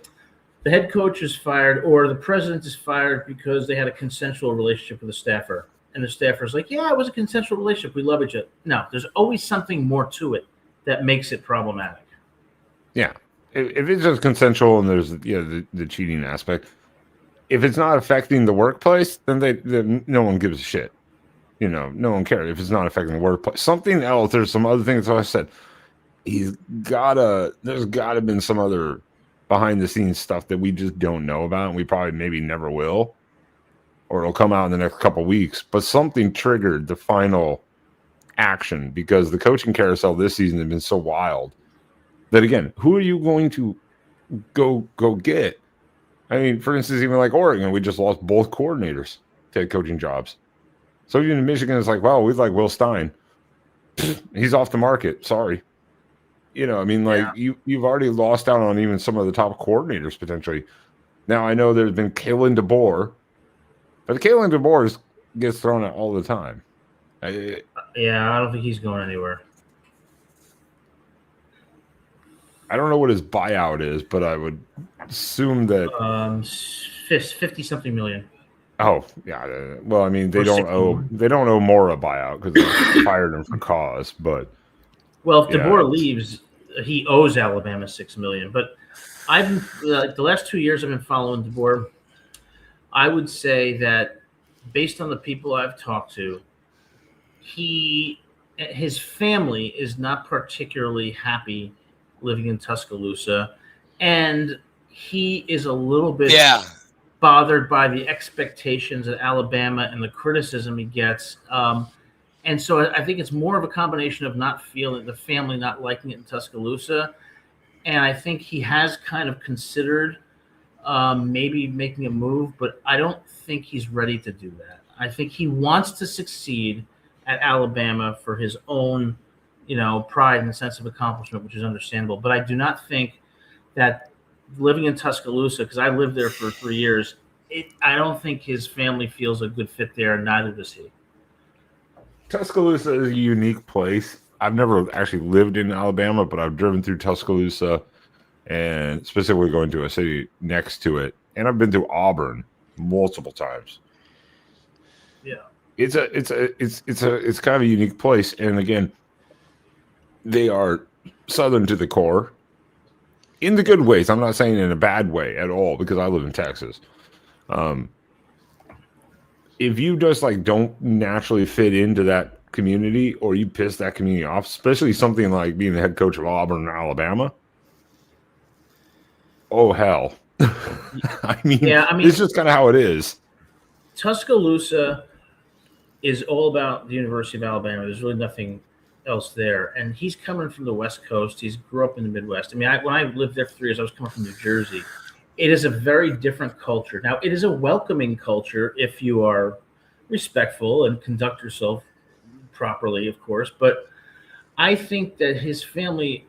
the head coach is fired or the president is fired because they had a consensual relationship with a staffer, and the staffer's like, "Yeah, it was a consensual relationship. We love each other." No, there's always something more to it that makes it problematic. Yeah. If it's just consensual and there's the cheating aspect, if it's not affecting the workplace, then no one gives a shit. No one cares if it's not affecting the workplace. Something else, there's some other things. So I said, there's gotta been some other behind the scenes stuff that we just don't know about, and we probably maybe never will, or it'll come out in the next couple weeks. But something triggered the final action because the coaching carousel this season has been so wild that, again, who are you going to go get? I mean, for instance, even like Oregon, we just lost both coordinators to head coaching jobs. So even in Michigan, it's like, well, we'd like Will Stein. He's off the market. Sorry. I mean, like you've already lost out on even some of the top coordinators potentially. Now I know there's been Kalen DeBoer, but Kalen DeBoer gets thrown out all the time. Yeah, I don't think he's going anywhere. I don't know what his buyout is, but I would assume that 50-something million. Oh yeah, well, I mean they Or don't 60 owe more. they don't owe Moore a buyout because they fired him for cause. But Well, if Yeah, DeBoer it's- leaves, he owes Alabama $6 million. But I've been, the last 2 years I've been following DeBoer. I would say that based on the people I've talked to, his family is not particularly happy living in Tuscaloosa, and he is a little bit Yeah. bothered by the expectations at Alabama and the criticism he gets. And so I think it's more of a combination of not feeling the family not liking it in Tuscaloosa. And I think he has kind of considered maybe making a move, but I don't think he's ready to do that. I think he wants to succeed at Alabama for his own, pride and sense of accomplishment, which is understandable. But I do not think that living in Tuscaloosa, because I lived there for 3 years, I don't think his family feels a good fit there, and neither does he. Tuscaloosa is a unique place. I've never actually lived in Alabama, but I've driven through Tuscaloosa and specifically going to a city next to it. And I've been to Auburn multiple times. Yeah. It's kind of a unique place. And again, they are Southern to the core in the good ways. I'm not saying in a bad way at all because I live in Texas. If you just don't naturally fit into that community or you piss that community off, especially something like being the head coach of Auburn, Alabama, oh hell. I mean, Yeah, it's just kind of how it is. Tuscaloosa is all about the University of Alabama. There's really nothing else there. And he's coming from the West Coast. He's grew up in the Midwest. I mean, when I lived there for 3 years, I was coming from New Jersey. It is a very different culture. Now, it is a welcoming culture if you are respectful and conduct yourself properly, of course. But I think that his family,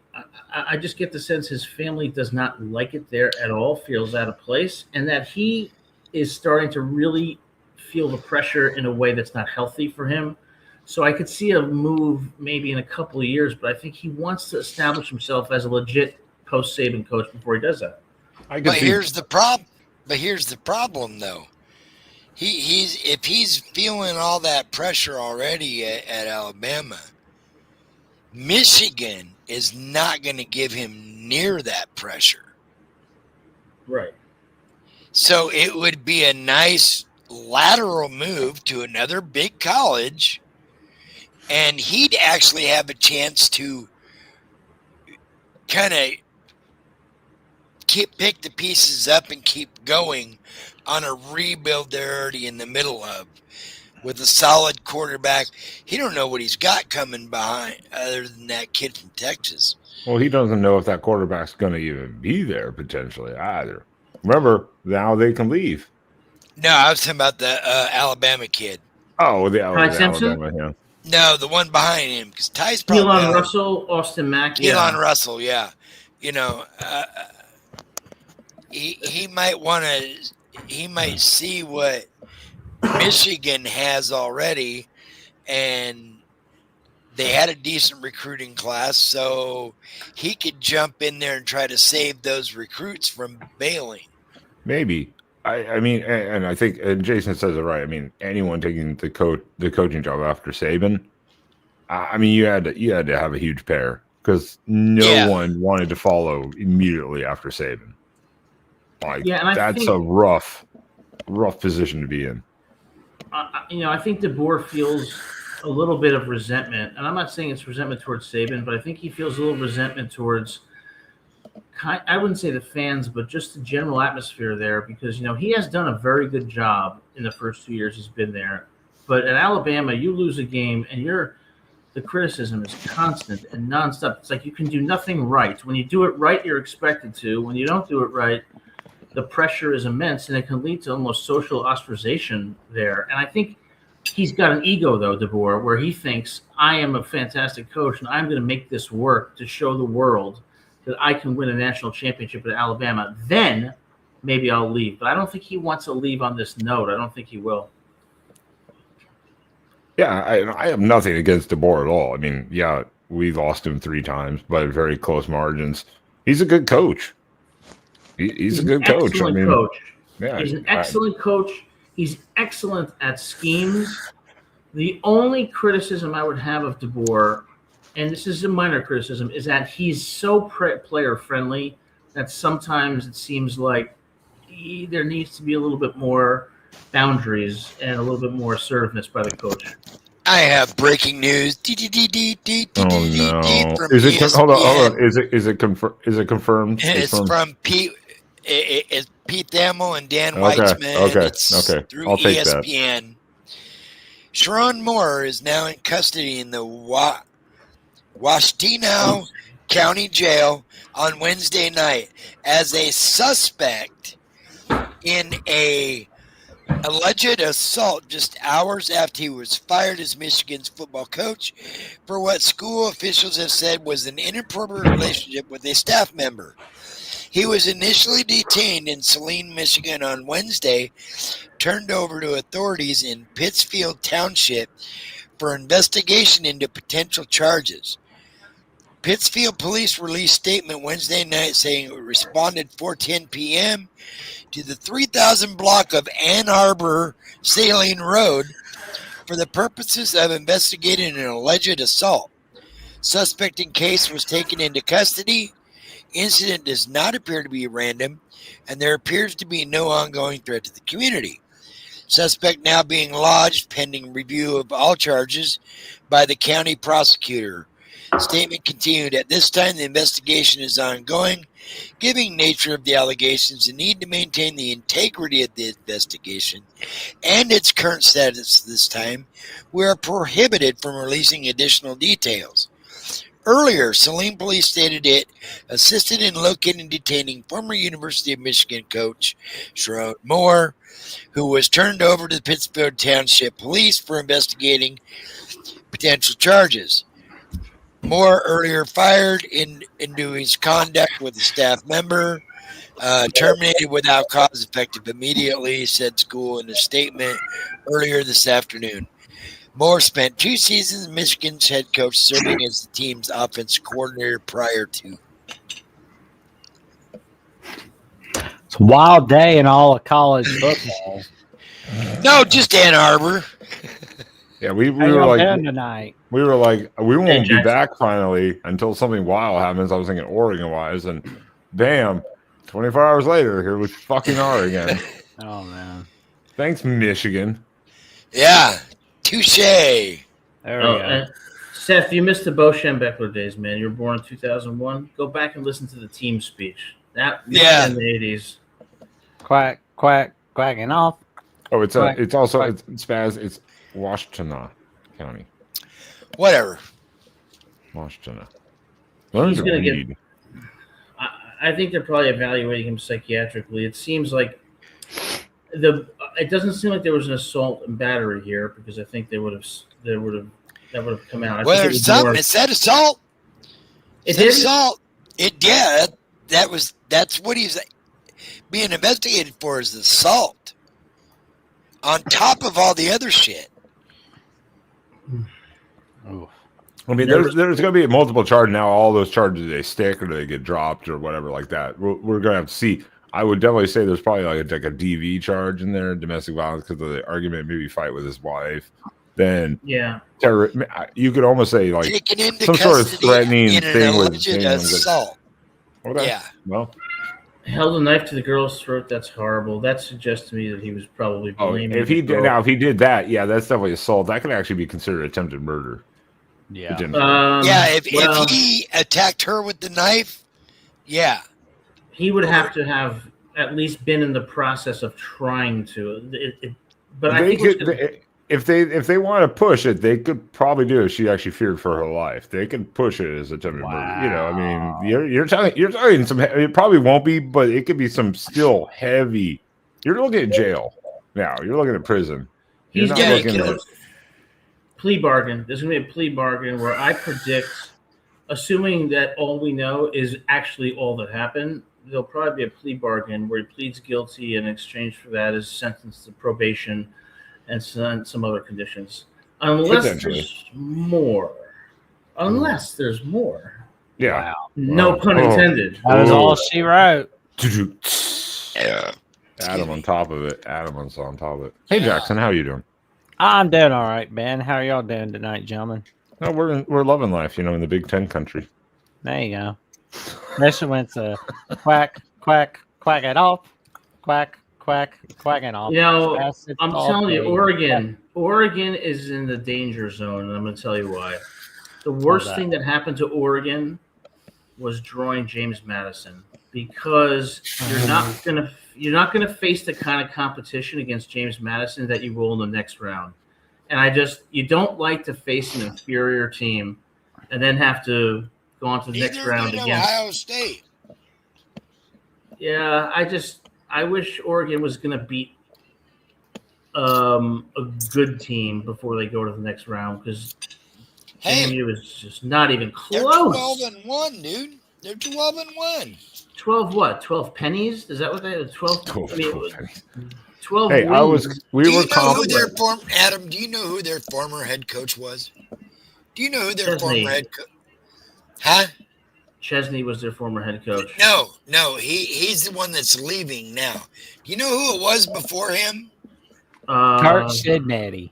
I just get the sense his family does not like it there at all, feels out of place, and that he is starting to really feel the pressure in a way that's not healthy for him. So I could see a move maybe in a couple of years, but I think he wants to establish himself as a legit post Saban coach before he does that. But here's the problem. But here's the problem, though. If he's feeling all that pressure already at Alabama, Michigan is not going to give him near that pressure. Right. So it would be a nice lateral move to another big college, and he'd actually have a chance to kind of pick the pieces up and keep going on a rebuild they're already in the middle of with a solid quarterback. He don't know what he's got coming behind other than that kid from Texas. Well, he doesn't know if that quarterback's going to even be there potentially either. Remember, now they can leave. No, I was talking about the Alabama kid. Oh, the Simpson? Alabama, yeah. No, the one behind him, because Ty's probably Elon Russell, Austin Mack. Elon Russell, yeah. You know, he might want to. He might see what Michigan has already, and they had a decent recruiting class, so he could jump in there and try to save those recruits from bailing. Maybe. I mean, and I think, and Jason says it right. I mean, anyone taking the coaching job after Saban, I mean, you had to have a huge pair because no one wanted to follow immediately after Saban. Like, and that's a rough position to be in. I think DeBoer feels a little bit of resentment, and I'm not saying it's resentment towards Saban, but I think he feels a little resentment towards, I wouldn't say the fans, but just the general atmosphere there, because he has done a very good job in the first 2 years he's been there. But at Alabama, you lose a game, and the criticism is constant and nonstop. It's like you can do nothing right. When you do it right, you're expected to. When you don't do it right, the pressure is immense, and it can lead to almost social ostracization there. And I think he's got an ego, though, DeBoer, where he thinks, I am a fantastic coach, and I'm going to make this work to show the world that I can win a national championship at Alabama. Then maybe I'll leave. But I don't think he wants to leave on this note. I don't think he will. Yeah, I have nothing against DeBoer at all. I mean, yeah, we lost him 3 times by very close margins. He's a good coach. He's a good coach. Yeah, he's an excellent coach. He's excellent at schemes. The only criticism I would have of DeBoer, and this is a minor criticism, is that he's so player friendly that sometimes it seems like there needs to be a little bit more boundaries and a little bit more assertiveness by the coach. I have breaking news. Oh no! Is it? Hold on. Is it confirmed? It's from Pete. It's Pete Thamel and Dan Weitzman. Okay. Through I'll take ESPN. That. Sherrone Moore is now in custody in the Washtenaw County Jail on Wednesday night as a suspect in a alleged assault just hours after he was fired as Michigan's football coach for what school officials have said was an inappropriate relationship with a staff member. He was initially detained in Saline, Michigan on Wednesday, turned over to authorities in Pittsfield Township for investigation into potential charges. Pittsfield police released a statement Wednesday night saying it responded 4:10 p.m. to the 3000 block of Ann Arbor Saline Road for the purposes of investigating an alleged assault. Suspect in case was taken into custody. Incident does not appear to be random, and there appears to be no ongoing threat to the community. Suspect now being lodged pending review of all charges by the county prosecutor. Statement continued, at this time the investigation is ongoing. Given nature of the allegations, the need to maintain the integrity of the investigation and its current status this time, we are prohibited from releasing additional details. Earlier, Saline Police stated it assisted in locating and detaining former University of Michigan coach Sherrone Moore, who was turned over to the Pittsfield Township Police for investigating potential charges. Moore earlier fired into his conduct with a staff member, terminated without cause effective immediately, said school in a statement earlier this afternoon. Moore spent 2 seasons as Michigan's head coach, serving as the team's offensive coordinator prior to. It's a wild day in all of college football. No, just Ann Arbor. Yeah, we How were y'all like, doing tonight? we were like, we won't be Jackson. back finally until something wild happens. I was thinking Oregon wise, and bam, 24 hours later, here we fucking are again. Oh man, Thanks, Michigan. Yeah, touche. there we Oh, go. Seth, you missed the Bo Schembechler days, man. You were born in 2001. Go back and listen to the team speech. That Yeah. in the 80s. Quack, quack, quacking off. Oh, it's Right. it's also Right. it's Spaz. It's Washtenaw County. Whatever. Washtenaw. Learn He's to gonna get- read. I think they're probably evaluating him psychiatrically. It seems like it doesn't seem like there was an assault and battery here, because I think that would have come out. I Well, think there's something. It said assault. It said did? assault. That's what he's being investigated for, is assault. On top of all the other shit. Oof. I mean, there's going to be multiple charges now. All those charges, they stick or they get dropped or whatever like that. We're going to have to see. I would definitely say there's probably like a DV charge in there, domestic violence, because of the argument, maybe fight with his wife. Then Yeah. terror. You could almost say like Taken into some sort of custody threatening in an thing with alleged saying, assault. Okay. Yeah. Well, Held a knife to the girl's throat. That's horrible. That suggests to me that he was probably blaming. if he the did girl. now, if he did that, yeah, that's definitely assault. That could actually be considered attempted murder. Yeah. Potentially. Yeah, if well, he attacked her with the knife, yeah. he would have to have at least been in the process of trying to. But I They think could, if they want to push it, they could probably do it. She actually feared for her life. They could push it as attempted murder. You know, I mean, you're talking some. It probably won't be, but it could be some still heavy. You're looking at jail now. You're looking at prison. You're he's not going looking to at. plea bargain. There's going to be a plea bargain where I predict, assuming that all we know is actually all that happened, there'll probably be a plea bargain where he pleads guilty, and in exchange for that is sentenced to probation and some other conditions. Unless there's more. Unless there's more. Yeah. Wow. No Wow. pun Oh. intended. That was Oh. all she wrote. Yeah. Adam on top of it. Adam on top of it. Hey, Yeah. Jackson, how you doing? I'm doing all right, Ben. How are y'all doing tonight, gentlemen? No, we're loving life, you know, in the Big Ten country. There you go. Mission went to quack, quack, quack it off. Quack, quack, quack it off. You know, Pass it I'm off, telling you, baby. Oregon is in the danger zone, and I'm going to tell you why. The worst that? thing that happened to Oregon was drawing James Madison, because you're not gonna face the kind of competition against James Madison that you will in the next round. And you don't like to face an inferior team and then have to go on to the next Neither round did against. Ohio State. Yeah, I wish Oregon was going to beat a good team before they go to the next round, because Hey, JMU is just not even they're close. 12-1, dude. They're 12-1. 12 what? 12 pennies? Is that what they are? 12? 12, I mean, 12. 12 Hey, wins. we Do were you know who their confident. Adam? Do you know who their former head coach was? Do you know who their Chesney. former head coach? Huh? Chesney was their former head coach. No. He's the one that's leaving now. Do you know who it was before him? Kurt Sidnetty.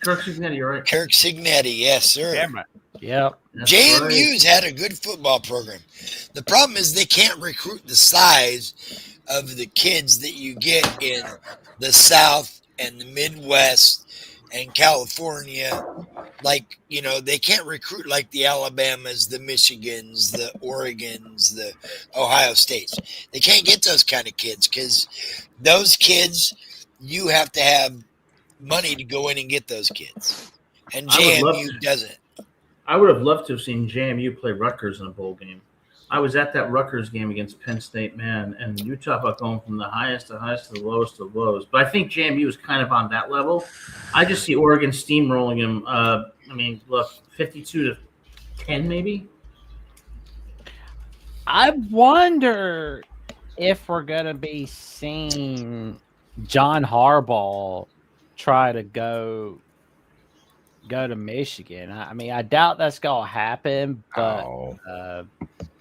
Kirk Signetti, you're right. Kirk Signetti. Yes, sir. Yep. That's JMU's had a good football program. The problem is they can't recruit the size of the kids that you get in the South and the Midwest and California like, they can't recruit like the Alabamas, the Michigans, the Oregons, the Ohio States. They can't get those kind of kids because those kids, you have to have money to go in and get those kids. And JMU doesn't. I would have loved to have seen JMU play Rutgers in a bowl game. I was at that Rutgers game against Penn State, man, and you talk about going from the highest to the lowest to lows. But I think JMU is kind of on that level. I just see Oregon steamrolling him. Look, 52-10 maybe. I wonder if we're going to be seeing John Harbaugh try to go to Michigan. I doubt that's going to happen, but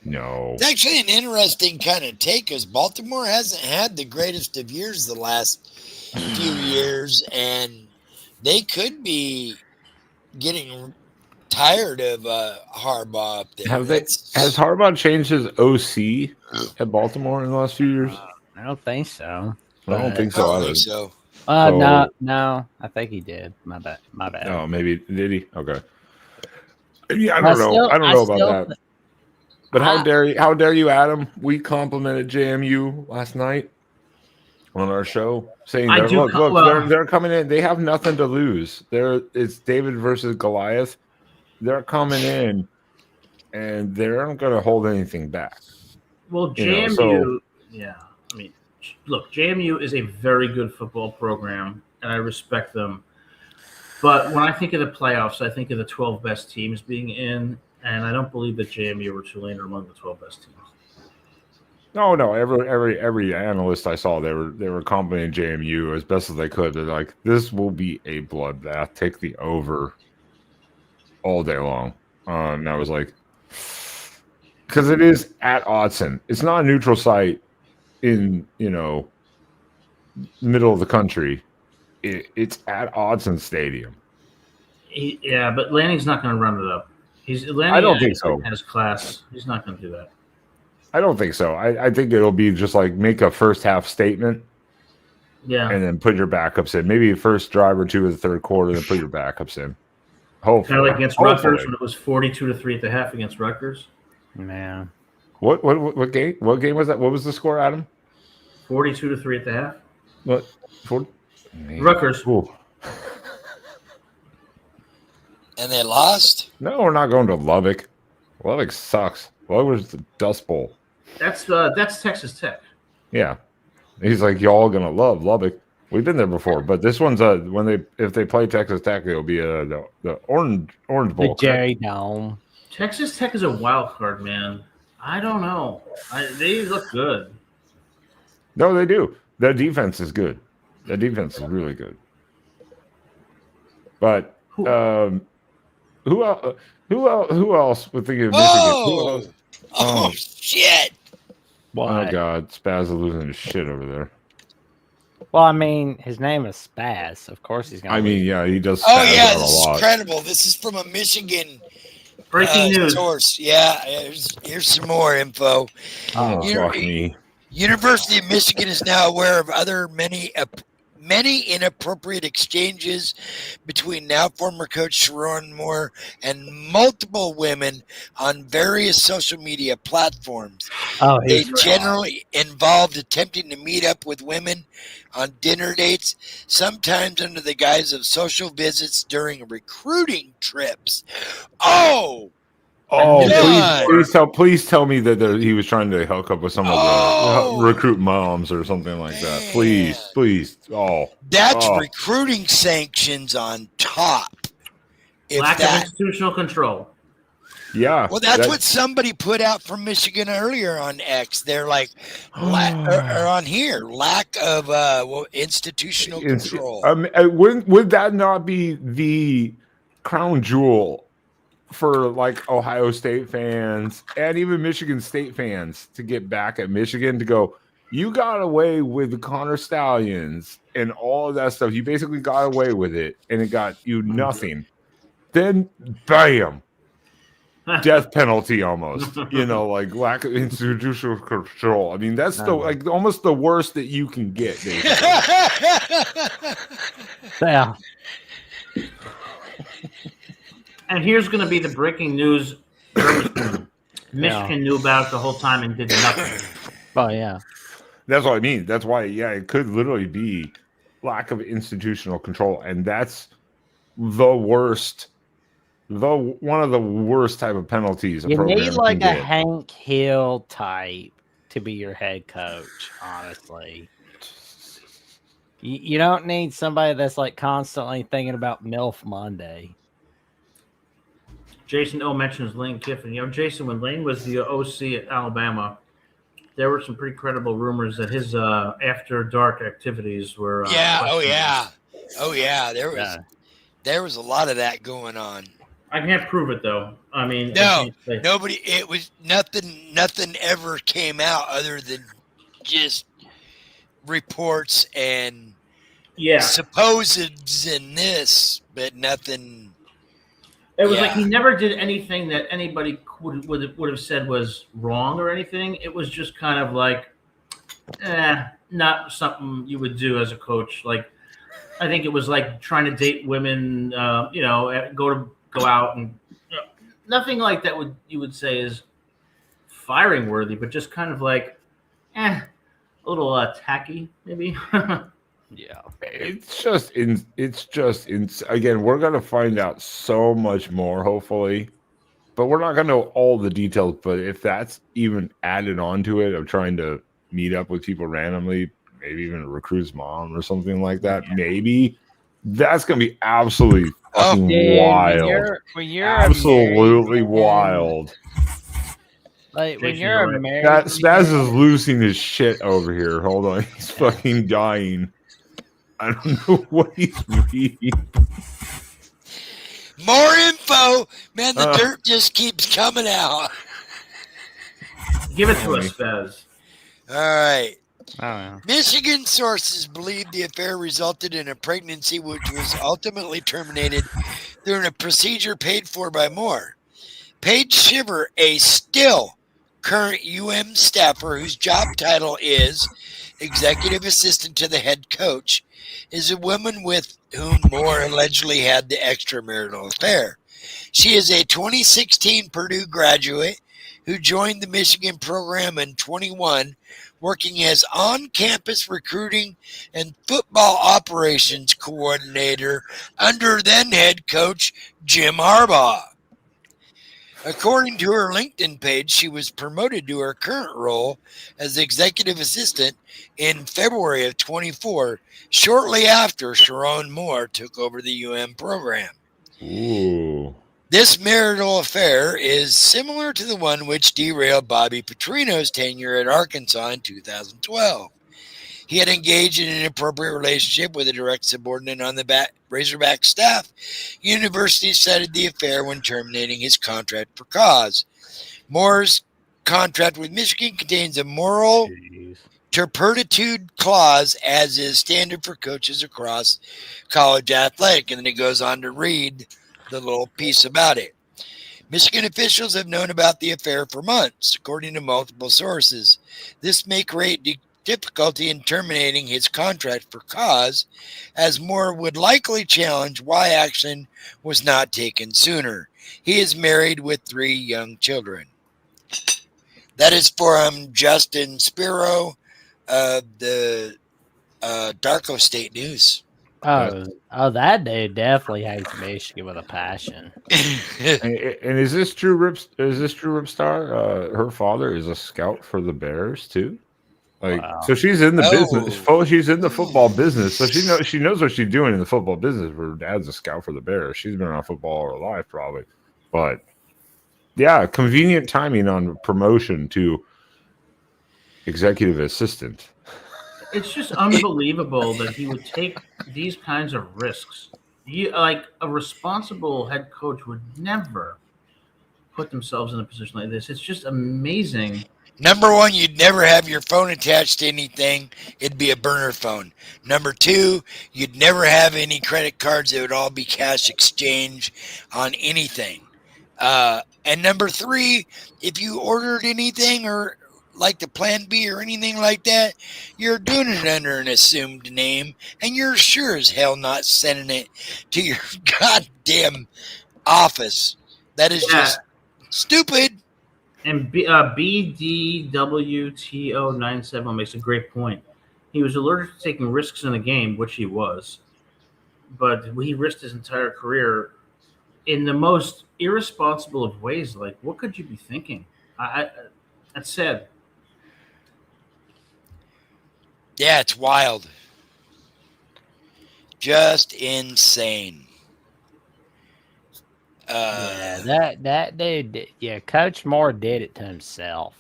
no. It's actually an interesting kind of take because Baltimore hasn't had the greatest of years the last few years, and they could be getting tired of Harbaugh up there. Has Harbaugh changed his OC at Baltimore in the last few years? I don't think so. I don't think so either. No, I think he did. My bad. Oh, maybe did he? Okay. Yeah, I don't know. I don't know about that. But how dare you, Adam? We complimented JMU last night on our show, saying they're coming in. They have nothing to lose. It's David versus Goliath. They're coming in, and they aren't going to hold anything back. Well, JMU, look, JMU is a very good football program, and I respect them. But when I think of the playoffs, I think of the 12 best teams being in, and I don't believe that JMU or Tulane are among the 12 best teams. No. Every analyst I saw, they were complimenting JMU as best as they could. They're like, this will be a bloodbath. Take the over all day long. And I was like, because it is at Autzen. It's not a neutral site in middle of the country. It's at Autzen Stadium. Yeah, but Lanning's not going to run it up. I don't think so. Has class. He's not going to do that. I don't think so. I think it'll be just like make a first half statement. Yeah. And then put your backups in. Maybe first drive or two of the third quarter, then put your backups in. Hopefully. Kind of like against Rutgers when it was 42-3 at the half against Rutgers. Man. What game? What game was that? What was the score, Adam? 42-3 at the half. What? Rutgers. Ooh. And they lost? No, we're not going to Lubbock. Lubbock sucks. Lubbock was the Dust Bowl. That's Texas Tech. Yeah. He's like, y'all gonna love Lubbock. We've been there before, but this one's if they play Texas Tech, it'll be the Orange Bowl. The Jerry Dome. Texas Tech is a wild card, man. I don't know. They look good. No, they do. Their defense is good. Their defense is really good. But who else would think of Michigan? Who else? Oh shit! Why? Oh God, Spaz is losing his shit over there. Well, his name is Spaz. Of course he's going to yeah, he does. Oh yeah, this is incredible. This is from a Michigan breaking news source. Yeah, here's some more info. Oh, fuck me. University of Michigan is now aware of many inappropriate exchanges between now former coach Sherrone Moore and multiple women on various social media platforms. They generally involved attempting to meet up with women on dinner dates, sometimes under the guise of social visits during recruiting trips. Please tell me that he was trying to hook up with some of the recruit moms or something like that. Please. That's recruiting sanctions on top. Lack of institutional control. Yeah. Well, that's what somebody put out from Michigan earlier on X. They're like, or on here, lack of institutional control. Would that not be the crown jewel for like Ohio State fans and even Michigan State fans to get back at Michigan to go, you got away with the Connor Stallions and all of that stuff. You basically got away with it and it got you nothing. Then bam, death penalty almost, like lack of institutional control. That's almost the worst that you can get. Yeah. And here's going to be the breaking news very soon. Michigan knew about it the whole time and did nothing. Oh yeah. That's what I mean. That's why, yeah, it could literally be lack of institutional control, and that's the worst. One of the worst type of penalties a You program need like can a get. Hank Hill type to be your head coach, honestly. You don't need somebody that's like constantly thinking about MILF Monday. Jason O mentions Lane Kiffin. Jason, when Lane was the OC at Alabama, there were some pretty credible rumors that his after dark activities were. Oh yeah. There was a lot of that going on. I can't prove it though. I mean, No, nobody. It was nothing. Nothing ever came out other than just reports and supposeds in this, but nothing. It was like he never did anything that anybody would have said was wrong or anything. It was just kind of like, not something you would do as a coach. Like, I think it was like trying to date women, go out and nothing like that you would say is firing worthy, but just kind of like, a little tacky maybe. Yeah. It's just again, we're gonna find out so much more, hopefully, but we're not gonna know all the details. But if that's even added on to it of trying to meet up with people randomly, maybe even a recruit's mom or something like that, maybe that's gonna be absolutely fucking wild. When you're absolutely wild. Like when you're a married, Spaz is losing his shit over here. Hold on, he's fucking dying. I don't know what he's reading. More info, man. The dirt just keeps coming out. Give it to us, Spaz. All right. Oh, Michigan sources believe the affair resulted in a pregnancy, which was ultimately terminated during a procedure paid for by Moore. Paige Shiver, a still current staffer whose job title is executive assistant to the head coach, is a woman with whom Moore allegedly had the extramarital affair. She is a 2016 Purdue graduate who joined the Michigan program in 21, working as on-campus recruiting and football operations coordinator under then head coach Jim Harbaugh. According to her LinkedIn page, she was promoted to her current role as executive assistant in February of 24, shortly after Sherrone Moore took over the program. Ooh. This marital affair is similar to the one which derailed Bobby Petrino's tenure at Arkansas in 2012. He had engaged in an inappropriate relationship with a direct subordinate on the Razorback staff. University cited the affair when terminating his contract for cause. Moore's contract with Michigan contains a moral turpitude clause, as is standard for coaches across college athletic. And then it goes on to read the little piece about it. Michigan officials have known about the affair for months, according to multiple sources. This may create difficulty in terminating his contract for cause, as Moore would likely challenge why action was not taken sooner. He is married with 3 young children. That is from Justin Spiro of the Darko State News. Oh, that dude definitely hates Michigan with a passion. And is this true, Ripstar? Her father is a scout for the Bears too. Like, so she's in the business. She's in the football business, so she knows what she's doing in the football business. Her dad's a scout for the Bears. She's been around football all her life, probably. But yeah, convenient timing on promotion to executive assistant. It's just unbelievable that he would take these kinds of risks. Like a responsible head coach would never put themselves in a position like this. It's just amazing. Number one, you'd never have your phone attached to anything. It'd be a burner phone. Number two, you'd never have any credit cards. It would all be cash exchange on anything. And number three, if you ordered anything or like the Plan B or anything like that, you're doing it under an assumed name, and you're sure as hell not sending it to your goddamn office. That is Yeah. just stupid. And BDWTO97 makes a great point. He was allergic to taking risks in the game, which he was, but he risked his entire career in the most irresponsible of ways. Like, what could you be thinking? That's sad. Yeah, it's wild. Just insane. That dude, Coach Moore did it to himself.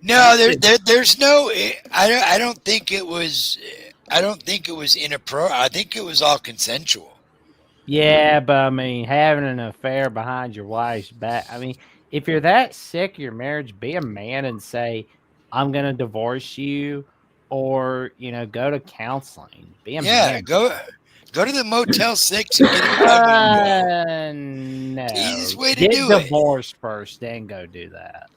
No, there's no. I don't think it was. I don't think it was inappropriate. I think it was all consensual. Yeah, but I mean, having an affair behind your wife's back. I mean, if you're that sick of your marriage, be a man and say, "I'm going to divorce you," or go to counseling. Be a man. Go to the Motel 6 and get it No. Easiest way to Get do it. divorced first, then go do that.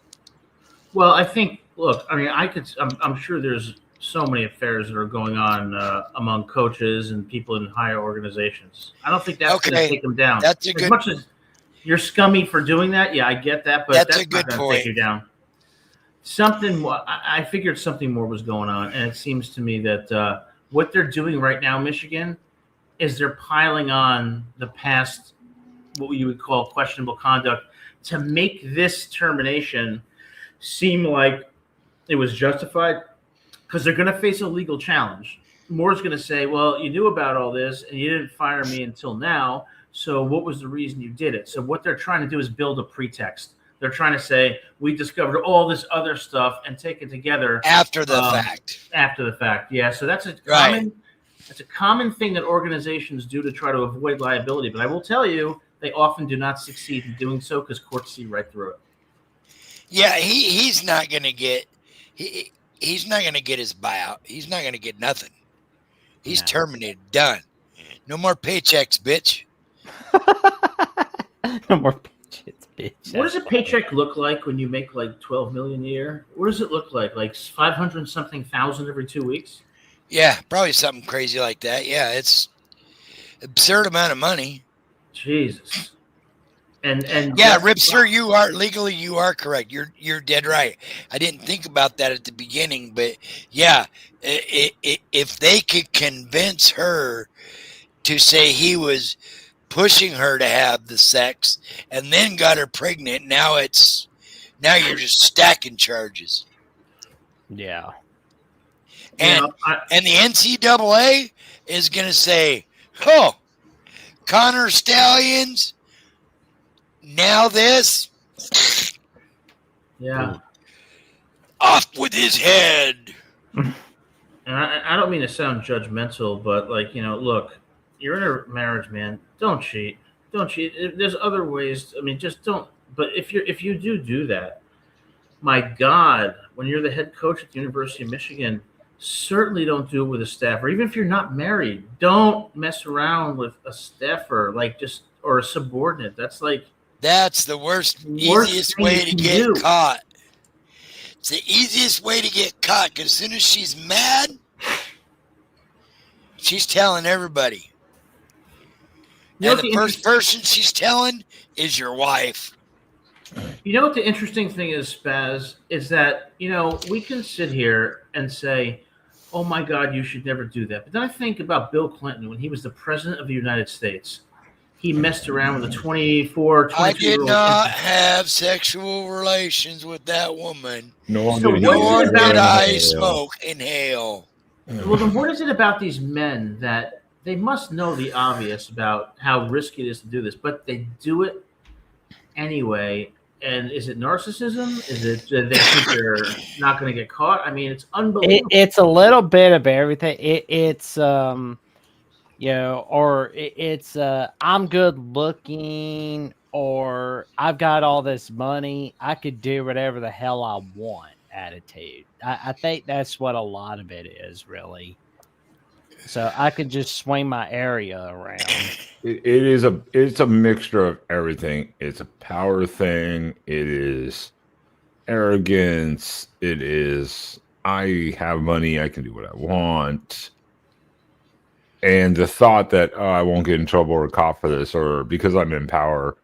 Well, I think. Look, I mean, I'm sure there's so many affairs that are going on among coaches and people in higher organizations. I don't think that's going to take them down. That's a as good. much as you're scummy for doing that, yeah, I get that, but that's a good not going to point. take you down. Something. I figured something more was going on, and it seems to me that what they're doing right now, Michigan, is they're piling on the past, what you would call questionable conduct, to make this termination seem like it was justified, because they're going to face a legal challenge. Moore's going to say, well, you knew about all this and you didn't fire me until now, so what was the reason you did it? So what they're trying to do is build a pretext. They're trying to say, we discovered all this other stuff and take it together. After the fact. After the fact, yeah. So that's a common thing that organizations do to try to avoid liability. But I will tell you, they often do not succeed in doing so because courts see right through it. Yeah, he's not going to get he's not going to get his buyout. He's not going to get nothing. He's terminated. Done. No more paychecks, bitch. No more paychecks, bitch. What does a paycheck look like when you make like $12 million a year? What does it look like? Like 500 something thousand every 2 weeks? Yeah, probably something crazy like that. Yeah, it's absurd amount of money. Jesus. And yeah, Ripster, you are correct. You're dead right. I didn't think about that at the beginning, but yeah, if they could convince her to say he was pushing her to have the sex and then got her pregnant, now you're just stacking charges. Yeah. And the NCAA is going to say, "Oh, Connor Stallions, now this, yeah, off with his head." And I don't mean to sound judgmental, but look, you're in a marriage, man. Don't cheat. Don't cheat. There's other ways. I mean, just don't. But if you do that, my God, when you're the head coach at the University of Michigan, certainly don't do it with a staffer. Even if you're not married, don't mess around with a staffer, or a subordinate. That's the easiest way to get caught. It's the easiest way to get caught, because as soon as she's mad, she's telling everybody. And the first person she's telling is your wife. You know what the interesting thing is, Spaz, is that, we can sit here and say, oh my God, you should never do that. But then I think about Bill Clinton when he was the president of the United States. He messed around with a 22-year-old. I did not have sexual relations with that woman. Nor did I smoke, inhale. Well, then what is it about these men that they must know the obvious about how risky it is to do this, but they do it anyway? And is it narcissism? Is it they think they're not going to get caught? I mean, it's unbelievable. It's a little bit of everything. It's I'm good looking, or I've got all this money, I could do whatever the hell I want attitude. I think that's what a lot of it is, really. So I could just swing my area around. It's a mixture of everything. It's a power thing. It is arrogance. It is, I have money, I can do what I want. And the thought that I won't get in trouble or caught for this, or because I'm in power,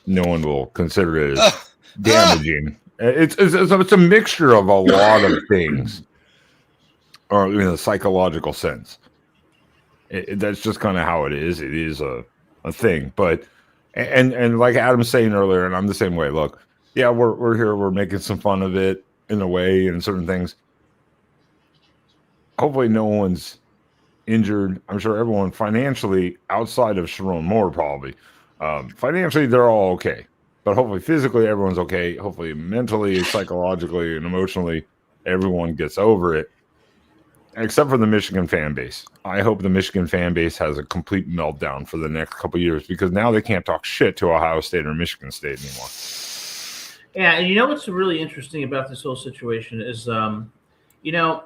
no one will consider it as damaging. It's a mixture of a lot of things, or in a psychological sense. That's just kind of how it is. It is a thing, but and like Adam was saying earlier, and I'm the same way. Look, yeah, we're here, we're making some fun of it in a way, and certain things. Hopefully, no one's injured. I'm sure everyone financially, outside of Sherrone Moore, probably financially they're all okay, but hopefully physically everyone's okay. Hopefully mentally, psychologically, and emotionally, everyone gets over it. Except for the Michigan fan base. I hope the Michigan fan base has a complete meltdown for the next couple of years, because now they can't talk shit to Ohio State or Michigan State anymore. Yeah, and you know what's really interesting about this whole situation is, you know,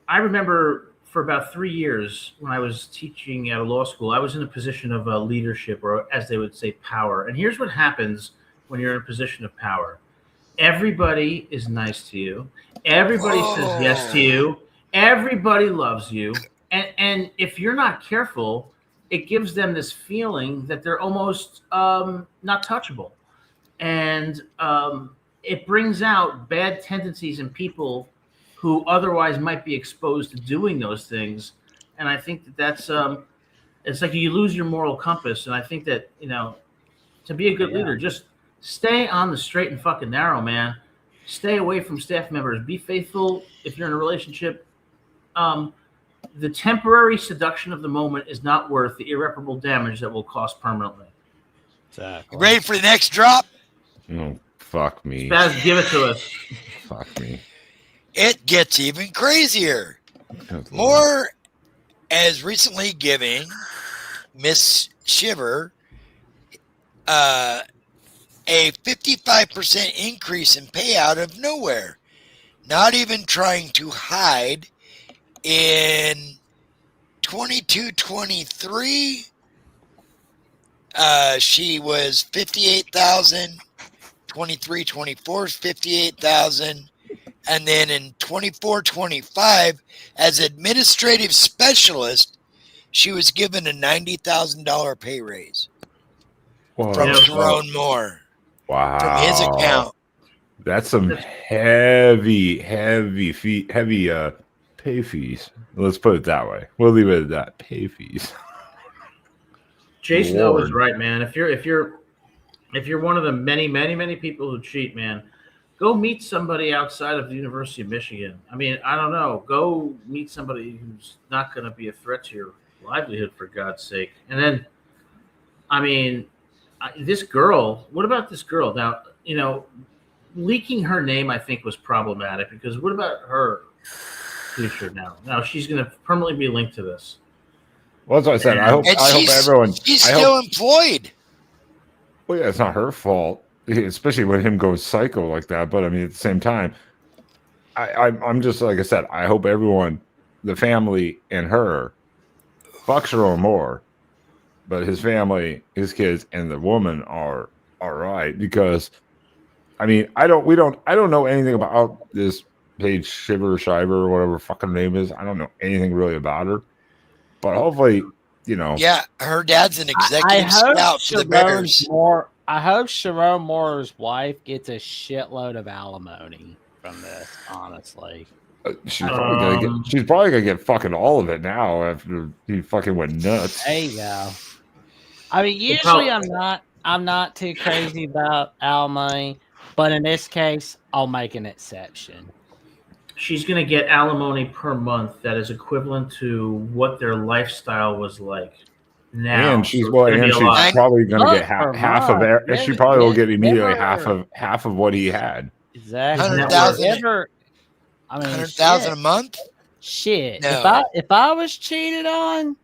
I remember for about 3 years when I was teaching at a law school, I was in a position of leadership, or as they would say, power. And here's what happens when you're in a position of power. Everybody is nice to you. Everybody says yes to you. Everybody loves you. And if you're not careful, it gives them this feeling that they're almost not touchable. And it brings out bad tendencies in people who otherwise might be exposed to doing those things. And I think that's it's like you lose your moral compass. And I think that, you know, to be a good leader, just stay on the straight and fucking narrow, man. Stay away from staff members. Be faithful if you're in a relationship. The temporary seduction of the moment is not worth the irreparable damage that will cost permanently. Exactly. You ready for the next drop? Oh, fuck me. Spaz, give it to us. Fuck me. It gets even crazier. Good Lord. Moore has recently given Miss Shiver a 55% increase in pay out of nowhere. Not even trying to hide. In 22-23, she was 58,000. 23-24 is 58,000, and then in 24-25, as administrative specialist, she was given a $90,000 pay raise Whoa. from Yeah. Sherrone Moore Wow. from his account. That's some heavy pay fees. Let's put it that way. We'll leave it at that. Pay fees. Jason O Lord. is right, man. If you're one of the many people who cheat, man, go meet somebody outside of the University of Michigan. I mean, I don't know. Go meet somebody who's not going to be a threat to your livelihood, for God's sake. And then, I mean, this girl. What about this girl? Now, you know, leaking her name, I think, was problematic, because what about her future now? Now she's going to permanently be linked to this. Well, that's what I said. I hope And everyone. she's I still hope, employed. well, yeah, it's not her fault, especially when him goes psycho like that. But I mean, at the same time, I'm just, like I said, I hope everyone, the family and her, fuck Sherrone Moore, but his family, his kids, and the woman are all right, because I mean, I don't know anything about this Paige Shiver or whatever fucking her name is. I don't know anything really about her, but hopefully, you know. Yeah, her dad's an executive scout for the Bears. I hope Sherrone Moore's wife gets a shitload of alimony from this, honestly. She's probably gonna get fucking all of it now after he fucking went nuts. There you go. I mean, usually I'm not too crazy about alimony, but in this case, I'll make an exception. She's going to get alimony per month that is equivalent to what their lifestyle was like now. And she's So it's gonna be a lot. probably gonna Look, get per half of month. it. She probably will get immediately Never- half of what he had. Exactly. 100,000 I mean, 100,000 a month? Shit. No. If I was cheated on,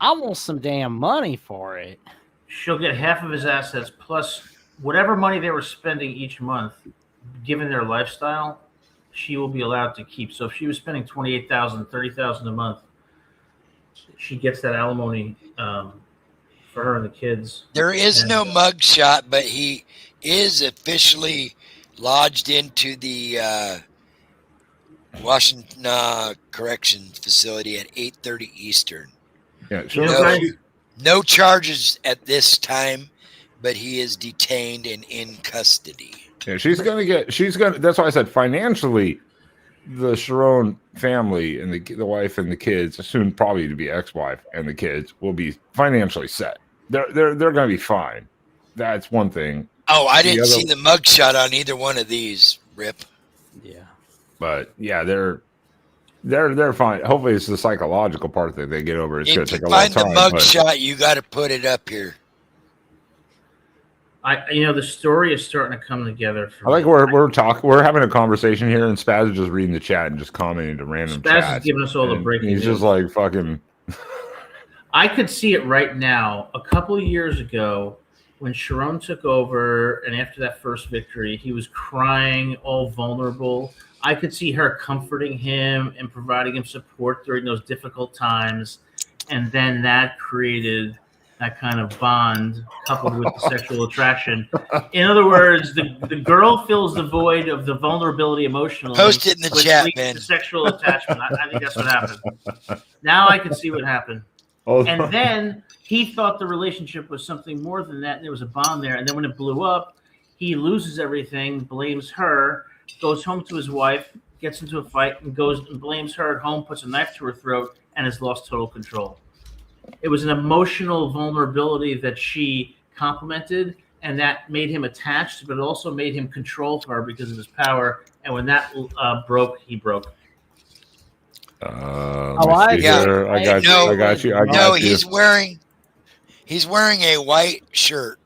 I want some damn money for it. She'll get half of his assets plus whatever money they were spending each month, given their lifestyle, she will be allowed to keep. So if she was spending $28,000, $30,000 a month, she gets that alimony for her and the kids. There is And- no mug shot, but he is officially lodged into the Washington Corrections Facility at 8:30 Eastern. Yeah, You know, sure. guys, No charges at this time, but he is detained and in custody. Yeah, she's gonna. That's why I said financially, the Sherrone family and the wife and the kids, soon probably to be ex-wife and the kids, will be financially set. They're going to be fine. That's one thing. Oh, I The didn't other- see the mugshot on either one of these, Rip. Yeah. But yeah, they're fine. Hopefully, it's the psychological part that they get over. It's going If to you take a long find the time. but- mugshot, you got to put it up here. the story is starting to come together for I like me. we're having a conversation here, and Spaz is just reading the chat and just commenting to random Spaz chats. is giving us all the and breaking He's news. just like fucking. I could see it right now. A couple of years ago, when Sherrone took over, and after that first victory, he was crying, all vulnerable. I could see her comforting him and providing him support during those difficult times, and then that created that kind of bond coupled with the sexual attraction. In other words, the girl fills the void of the vulnerability emotionally. Post it in the which chat, leads man. to sexual attachment. I think that's what happened. Now I can see what happened. Oh, And then he thought the relationship was something more than that, and there was a bond there. And then when it blew up, he loses everything, blames her, goes home to his wife, gets into a fight, and goes and blames her at home, puts a knife to her throat, and has lost total control. It was an emotional vulnerability that she complimented, and that made him attached, but it also made him control her because of his power. And when that broke, he broke. I got you. I got you. I got No, you. he's wearing a white shirt.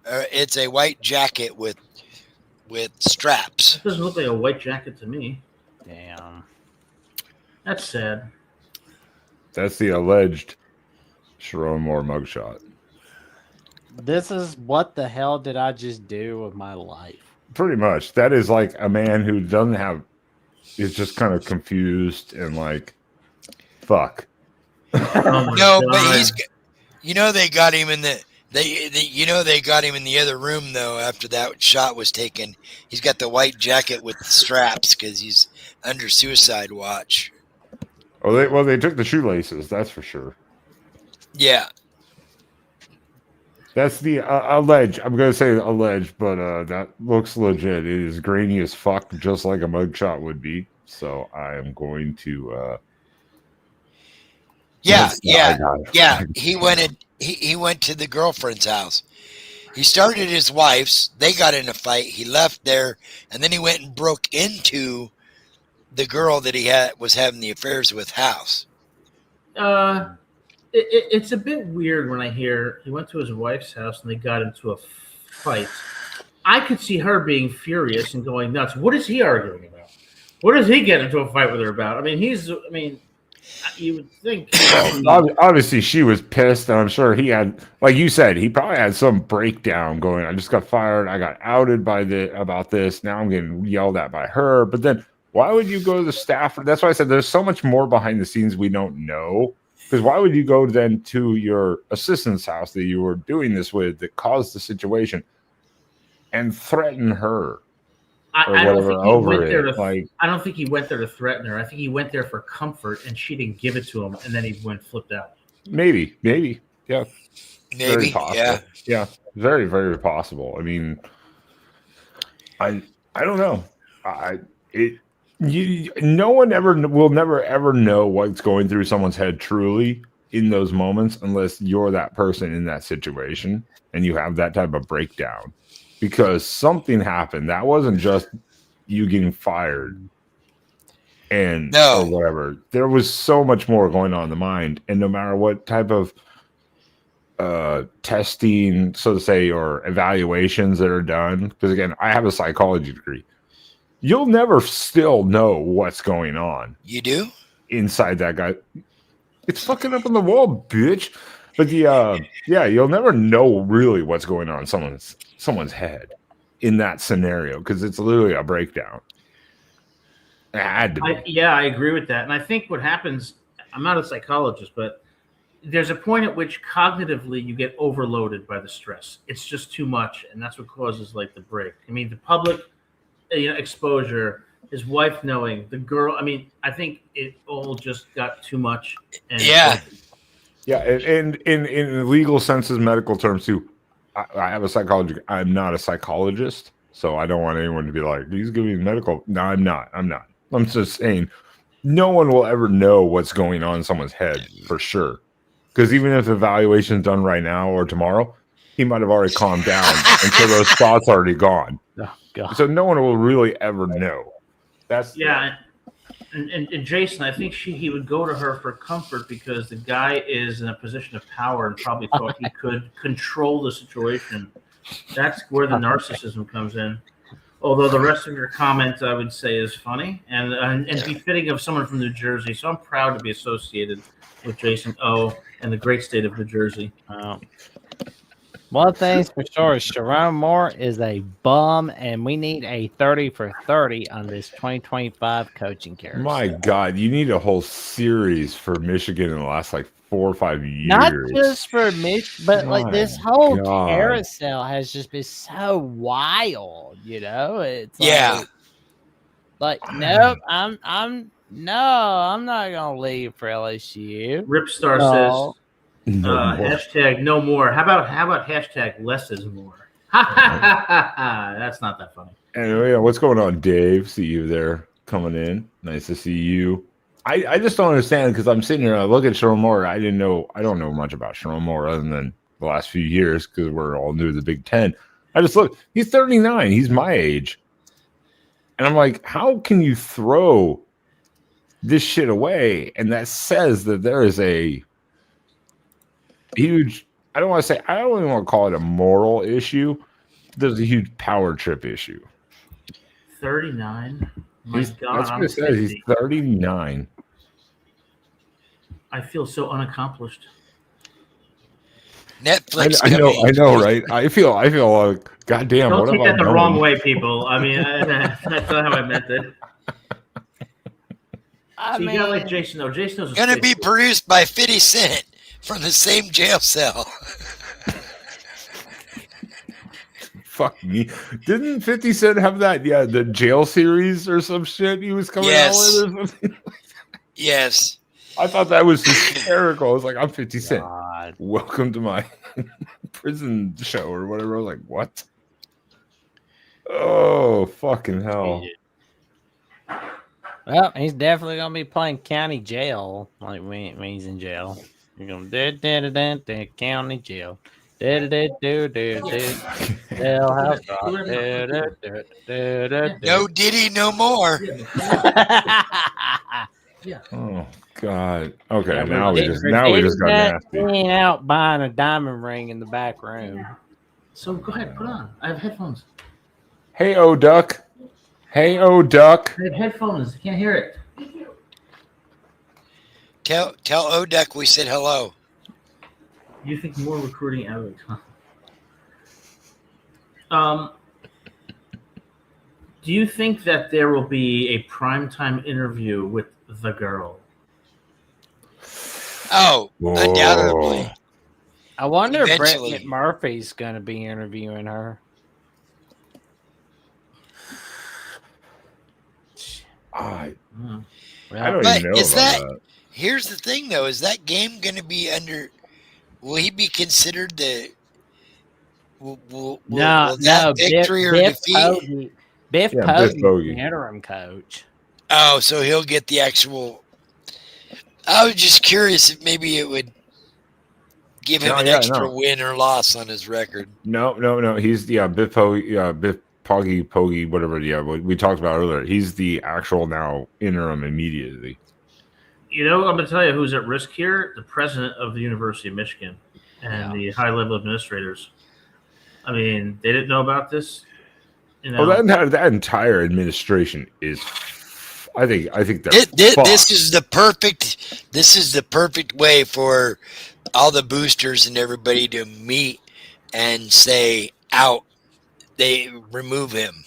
It's a white jacket with straps. It doesn't look like a white jacket to me. Damn. That's sad. That's the alleged Sherrone Moore mugshot. This is what the hell did I just do with my life? Pretty much. That is like a man who doesn't have, is just kind of confused and like, fuck. Oh my No, God. but they got him in they got him in the other room though. After that shot was taken, he's got the white jacket with the straps because he's under suicide watch. Well, they took the shoelaces. That's for sure. Yeah, That's the alleged. I'm gonna say alleged, but that looks legit. It is grainy as fuck, just like a mugshot would be. So I am going to. yeah. Yeah. He went to the girlfriend's house. He started at his wife's. They got in a fight. He left there, and then he went and broke into the girl that he was having the affairs with house. It's a bit weird when I hear he went to his wife's house and they got into a fight. I could see her being furious and going nuts. What is he arguing about? What does he get into a fight with her about? I mean, you would think. Obviously, she was pissed, and I'm sure he had, like you said, he probably had some breakdown going. I just got fired. I got outed about this. Now I'm getting yelled at by her. But then, why would you go to the staff? That's why I said there's so much more behind the scenes we don't know. Because why would you go then to your assistant's house that you were doing this with that caused the situation and threaten her? I don't think he went there Like, I don't think he went there to threaten her. I think he went there for comfort, and she didn't give it to him, and then he went flipped out. maybe, yeah, very Maybe, possible. Yeah, very, very possible. I mean, I don't know. No one will never ever know what's going through someone's head truly in those moments unless you're that person in that situation and you have that type of breakdown because something happened. That wasn't just you getting fired and or whatever. There was so much more going on in the mind, and no matter what type of testing, so to say, or evaluations that are done, because again, I have a psychology degree. You'll never still know what's going on. You do? Inside that guy. It's fucking up on the wall, bitch. But you'll never know really what's going on in someone's head in that scenario because it's literally a breakdown. It had to be. I agree with that. And I think what happens, I'm not a psychologist, but there's a point at which cognitively you get overloaded by the stress. It's just too much, and that's what causes like the break. I mean, the public exposure, his wife knowing, the girl. I mean, I think it all just got too much. And Yeah, and in legal senses, medical terms too. I have a psychology. I'm not a psychologist, so I don't want anyone to be like, he's giving medical. No, I'm not. I'm just saying, no one will ever know what's going on in someone's head for sure. Because even if the evaluation is done right now or tomorrow, he might have already calmed down until those thoughts are already gone. Oh, God. So no one will really ever know. That's Yeah, and Jason, I think he would go to her for comfort because the guy is in a position of power and probably thought he could control the situation. That's where the narcissism comes in. Although the rest of your comment, I would say, is funny and befitting of someone from New Jersey. So I'm proud to be associated with Jason O. and the great state of New Jersey. One thing's for sure, Sherrone Moore is a bum, and we need a 30 for 30 on this 2025 coaching carousel. My God, you need a whole series for Michigan in the last like 4 or 5 years. Not just for Mich, but like this whole God. carousel has just been so wild. You know, it's Yeah. like nope, I'm not gonna leave for LSU. Ripstar No. says, hashtag no more. How about hashtag less is more? That's not that funny. Anyway, what's going on, Dave? See you there coming in. Nice to see you. I just don't understand because I'm sitting here. I look at Sherrone Moore. I don't know much about Sherrone Moore other than the last few years because we're all new to the Big Ten. I just look. He's 39. He's my age, and I'm like, how can you throw this shit away? And that says that there is a huge. I don't even want to call it a moral issue. There's a huge power trip issue. 39. My That's God, what I'm it says. 50. He's 39. I feel so unaccomplished. Netflix. I know, right? I feel like, goddamn. Don't what take have I that the done? wrong way, people. I mean, that's not how I meant it. So you got like Jason. No, Jason knows. Gonna be produced by 50 Cent from the same jail cell. Fuck me. Didn't 50 Cent have that? Yeah, the jail series or some shit he was coming Yes. out with or something? Yes. I thought that was hysterical. I was like, I'm 50 Cent. God. Welcome to my prison show or whatever. I was like, what? Oh, fucking hell. Well, he's definitely gonna be playing county jail, like when he's in jail. You're gonna county jail. No Diddy, no more. Oh, God. Okay, Yeah, now we just got nasty. Hanging out buying a diamond ring in the back room. So go ahead, put on. I have headphones. Hey, O Duck. Hey, O Duck. I have headphones. I can't hear it. Tell Oduck we said hello. You think more recruiting outlets, huh? Do you think that there will be a primetime interview with the girl? Oh, undoubtedly. I wonder if Brett Eventually. McMurphy's going to be interviewing her. I Hmm. don't But even know is about that- Here's the thing, though: is that game going to be under? Will he be considered the? Will that victory or defeat? Biff Yeah, Biff Poggi, Poggi. the interim coach. Oh, so he'll get the actual. I was just curious if maybe it would give him an extra win or loss on his record. No. He's Biff Poggi, whatever. Yeah, we talked about earlier. He's the actual now interim immediately. You know, I'm going to tell you who's at risk here: the president of the University of Michigan and the high-level administrators. I mean, they didn't know about this. You know, That entire administration is. I think they're. This is the perfect way for all the boosters and everybody to meet and say out. They remove him,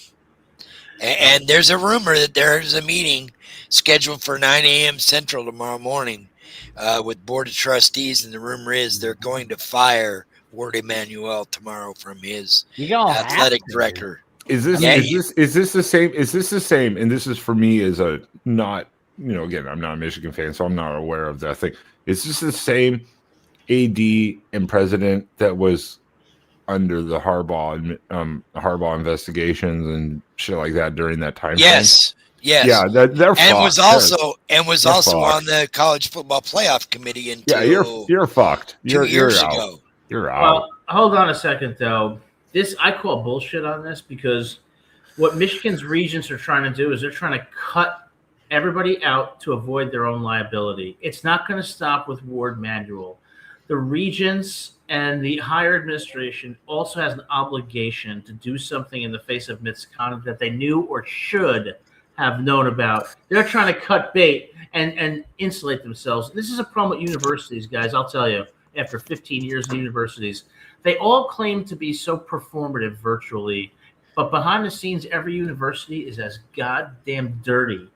and there's a rumor that there's a meeting scheduled for 9 a.m. Central tomorrow morning with Board of Trustees, and the rumor is they're going to fire Ward Emanuel tomorrow from his athletic director. Is this the same? Is this the same? And this is for me as a not, again, I'm not a Michigan fan, so I'm not aware of that thing. Is this the same AD and president that was under the Harbaugh investigations and shit like that during that time frame? Yes. Yeah, they're And fucked. was They're also fucked. on the college football playoff committee until you're fucked. 2 years out. ago. You're out. Well, hold on a second though. This I call bullshit on this because what Michigan's regents are trying to do is they're trying to cut everybody out to avoid their own liability. It's not going to stop with Ward Manuel. The regents and the higher administration also has an obligation to do something in the face of misconduct that they knew or should have known about. They're trying to cut bait and insulate themselves. This is a problem with universities, guys. I'll tell you, after 15 years in universities, they all claim to be so performative virtually, but behind the scenes, every university is as goddamn dirty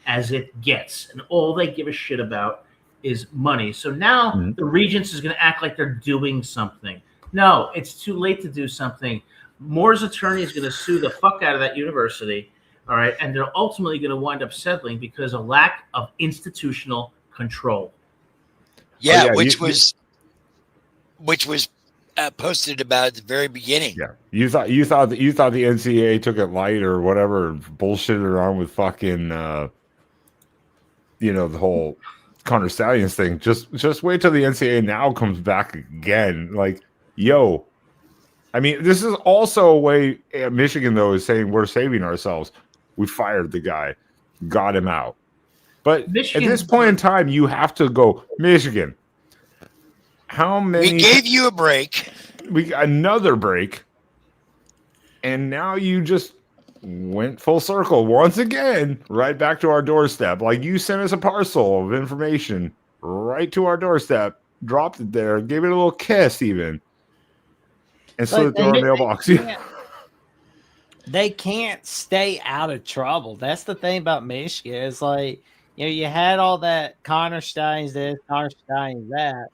as it gets, and all they give a shit about is money. So now the Regents is going to act like they're doing something. No, it's too late to do something. Moore's attorney is going to sue the fuck out of that university, all right, and they're ultimately going to wind up settling because of lack of institutional control. Yeah, which was posted about at the very beginning. Yeah, you thought the NCAA took it light or whatever, bullshitted around with fucking, the whole Connor Stallions thing. Just wait till the NCAA now comes back again. Like, yo, I mean, this is also a way Michigan though is saying we're saving ourselves. We fired the guy, got him out. But Michigan, at this point in time, you have to go, Michigan. How many? We gave you a break. We got another break, and now you just went full circle once again, right back to our doorstep. Like you sent us a parcel of information right to our doorstep, dropped it there, gave it a little kiss, even, and slid it through our mailbox. They can't stay out of trouble. That's the thing about Michigan. It's like, you had all that Connor Stein's this, Connor Stein's that.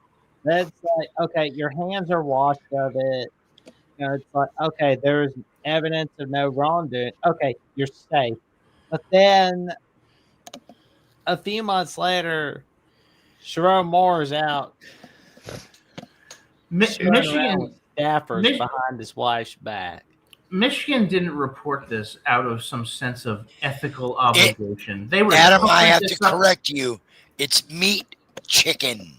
That's like, okay, your hands are washed of it. It's like, okay, there's evidence of no wrongdoing. Okay, you're safe. But then a few months later, Moore is out. Michigan staffers behind his wife's back. Michigan didn't report this out of some sense of ethical obligation. They were Adam, I have to correct you. It's meat chicken.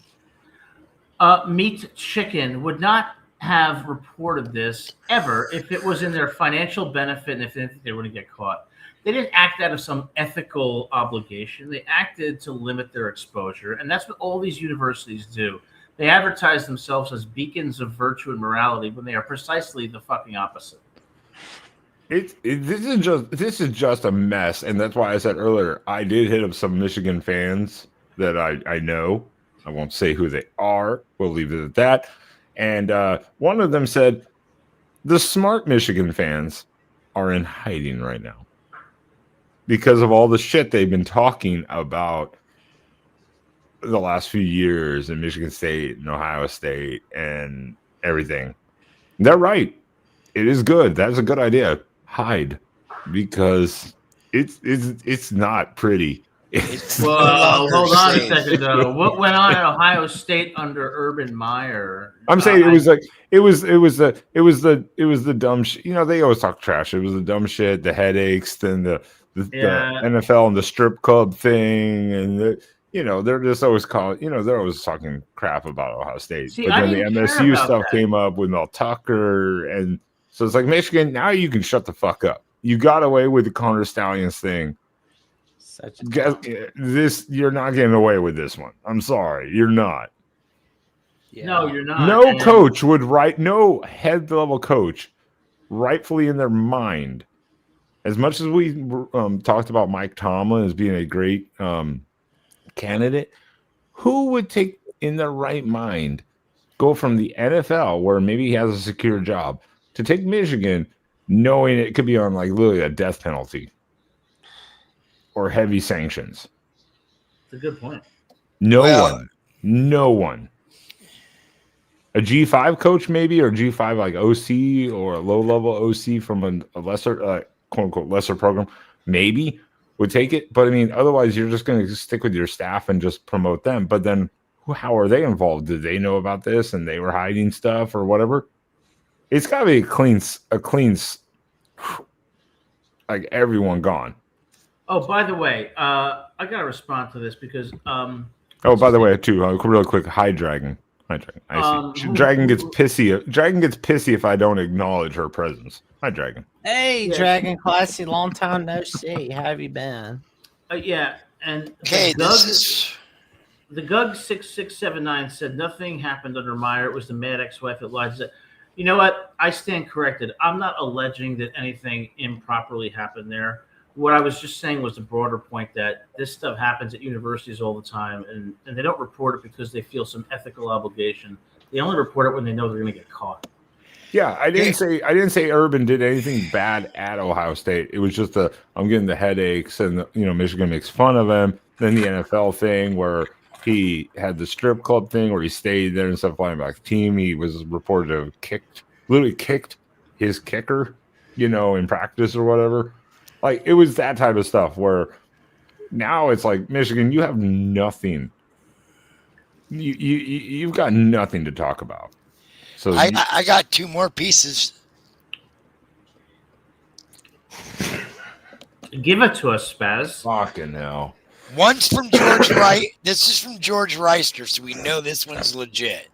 Meat Chicken would not have reported this ever if it was in their financial benefit and if they were to get caught. They didn't act out of some ethical obligation. They acted to limit their exposure, and that's what all these universities do. They advertise themselves as beacons of virtue and morality when they are precisely the fucking opposite. This is just a mess, and that's why I said earlier I did hit up some Michigan fans that I know. I won't say who they are. We'll leave it at that. And one of them said, the smart Michigan fans are in hiding right now because of all the shit they've been talking about the last few years in Michigan State and Ohio State and everything. They're right. It is good. That's a good idea. Hide because it's not pretty. Well, hold on a second though. What went on at Ohio State under Urban Meyer? I'm saying it was the dumb shit. They always talk trash. It was the dumb shit, the headaches, then the NFL and the strip club thing, and they're just always they're always talking crap about Ohio State. But then the MSU stuff came up with Mel Tucker, and so it's like Michigan. Now you can shut the fuck up. You got away with the Connor Stallions thing. You're not getting away with this one. I'm sorry, you're not. Yeah. No, you're not. No coach would no head level coach, rightfully in their mind, as much as we talked about Mike Tomlin as being a great candidate, who would take in their right mind go from the NFL where maybe he has a secure job to take Michigan, knowing it could be on literally a death penalty or heavy sanctions? That's a good point. No one. A G5 coach maybe, or G5 OC or a low-level OC from a lesser, quote-unquote, lesser program, maybe would take it. But, otherwise you're just going to stick with your staff and just promote them. But then how are they involved? Did they know about this and they were hiding stuff or whatever? It's got to be a clean, like everyone gone. Oh, by the way, I gotta respond to this because Oh, by the way, too, real quick, hi Dragon. Hi Dragon. I see. Dragon gets pissy. Dragon gets pissy if I don't acknowledge her presence. Hi Dragon. Hey, Yeah. Dragon Classy, long time no see. How have you been? yeah, and Okay, the Gug 6679 said nothing happened under Meyer. It was the mad ex-wife that lied. You know what? I stand corrected. I'm not alleging that anything improperly happened there. What I was just saying was the broader point that this stuff happens at universities all the time, and they don't report it because they feel some ethical obligation. They only report it when they know they're going to get caught. Yeah, I didn't say Urban did anything bad at Ohio State. It was just I'm getting the headaches, and Michigan makes fun of him. Then the NFL thing where he had the strip club thing where he stayed there instead of flying back to team. He was reported to have literally kicked his kicker, in practice or whatever. Like, it was that type of stuff where now it's like, Michigan, you have nothing. You've got nothing to talk about. So I got two more pieces. Give it to us, Spaz. Fucking hell. One's from George Wright. This is from George Reister, so we know this one's legit.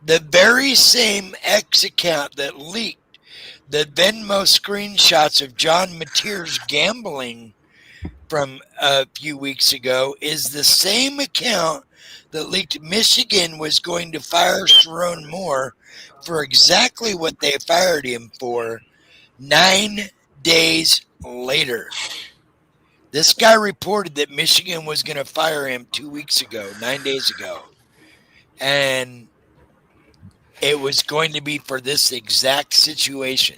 The very same X account that leaked the Venmo screenshots of John Mateer's gambling from a few weeks ago is the same account that leaked Michigan was going to fire Sherrone Moore for exactly what they fired him for 9 days later. This guy reported that Michigan was going to fire him 2 weeks ago, 9 days ago. And it was going to be for this exact situation.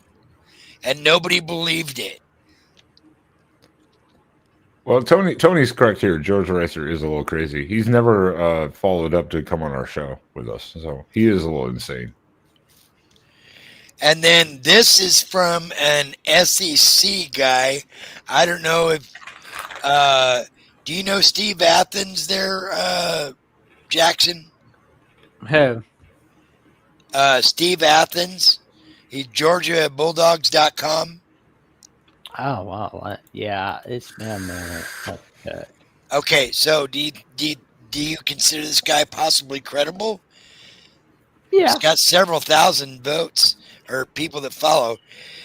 And nobody believed it. Well, Tony's correct here. George Reiser is a little crazy. He's never followed up to come on our show with us, so he is a little insane. And then this is from an SEC guy. I don't know if do you know Steve Athens there, Jackson? Who? Steve Athens. He's GeorgiaBulldogs.com. Oh, wow. Yeah, it's been a minute. Okay. Okay, so do you consider this guy possibly credible? Yeah. He's got several thousand votes or people that follow.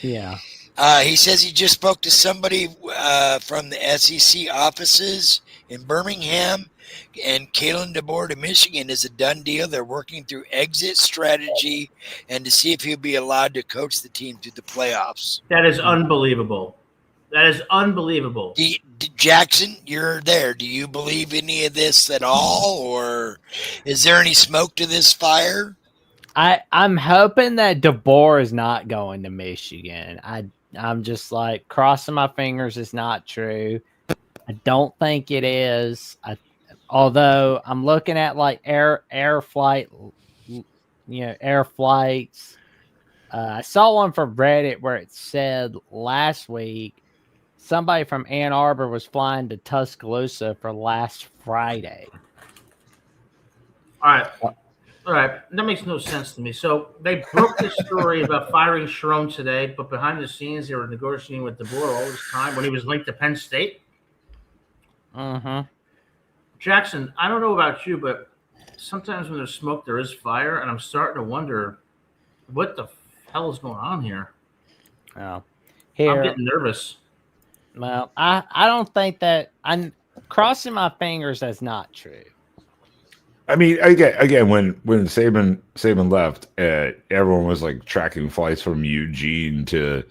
Yeah. He says he just spoke to somebody from the SEC offices in Birmingham, and Kalen DeBoer to Michigan is a done deal. They're working through exit strategy and to see if he'll be allowed to coach the team through the playoffs. That is unbelievable. That is unbelievable. Jackson, you're there. Do you believe any of this at all, or is there any smoke to this fire? I'm hoping that DeBoer is not going to Michigan. I'm just like crossing my fingers it's not true. I don't think it is. Although I'm looking at like air flights. I saw one from Reddit where it said last week somebody from Ann Arbor was flying to Tuscaloosa for last Friday. All right. That makes no sense to me. So they broke this story about firing Sherrone today, but behind the scenes they were negotiating with DeBoer all this time when he was linked to Penn State. Mm-hmm. Jackson, I don't know about you, but sometimes when there's smoke, there is fire, and I'm starting to wonder what the hell is going on here. Oh, I'm getting nervous. Well, I don't think that. I'm crossing my fingers that's not true. I mean, again, when Saban left, everyone was like tracking flights from Eugene to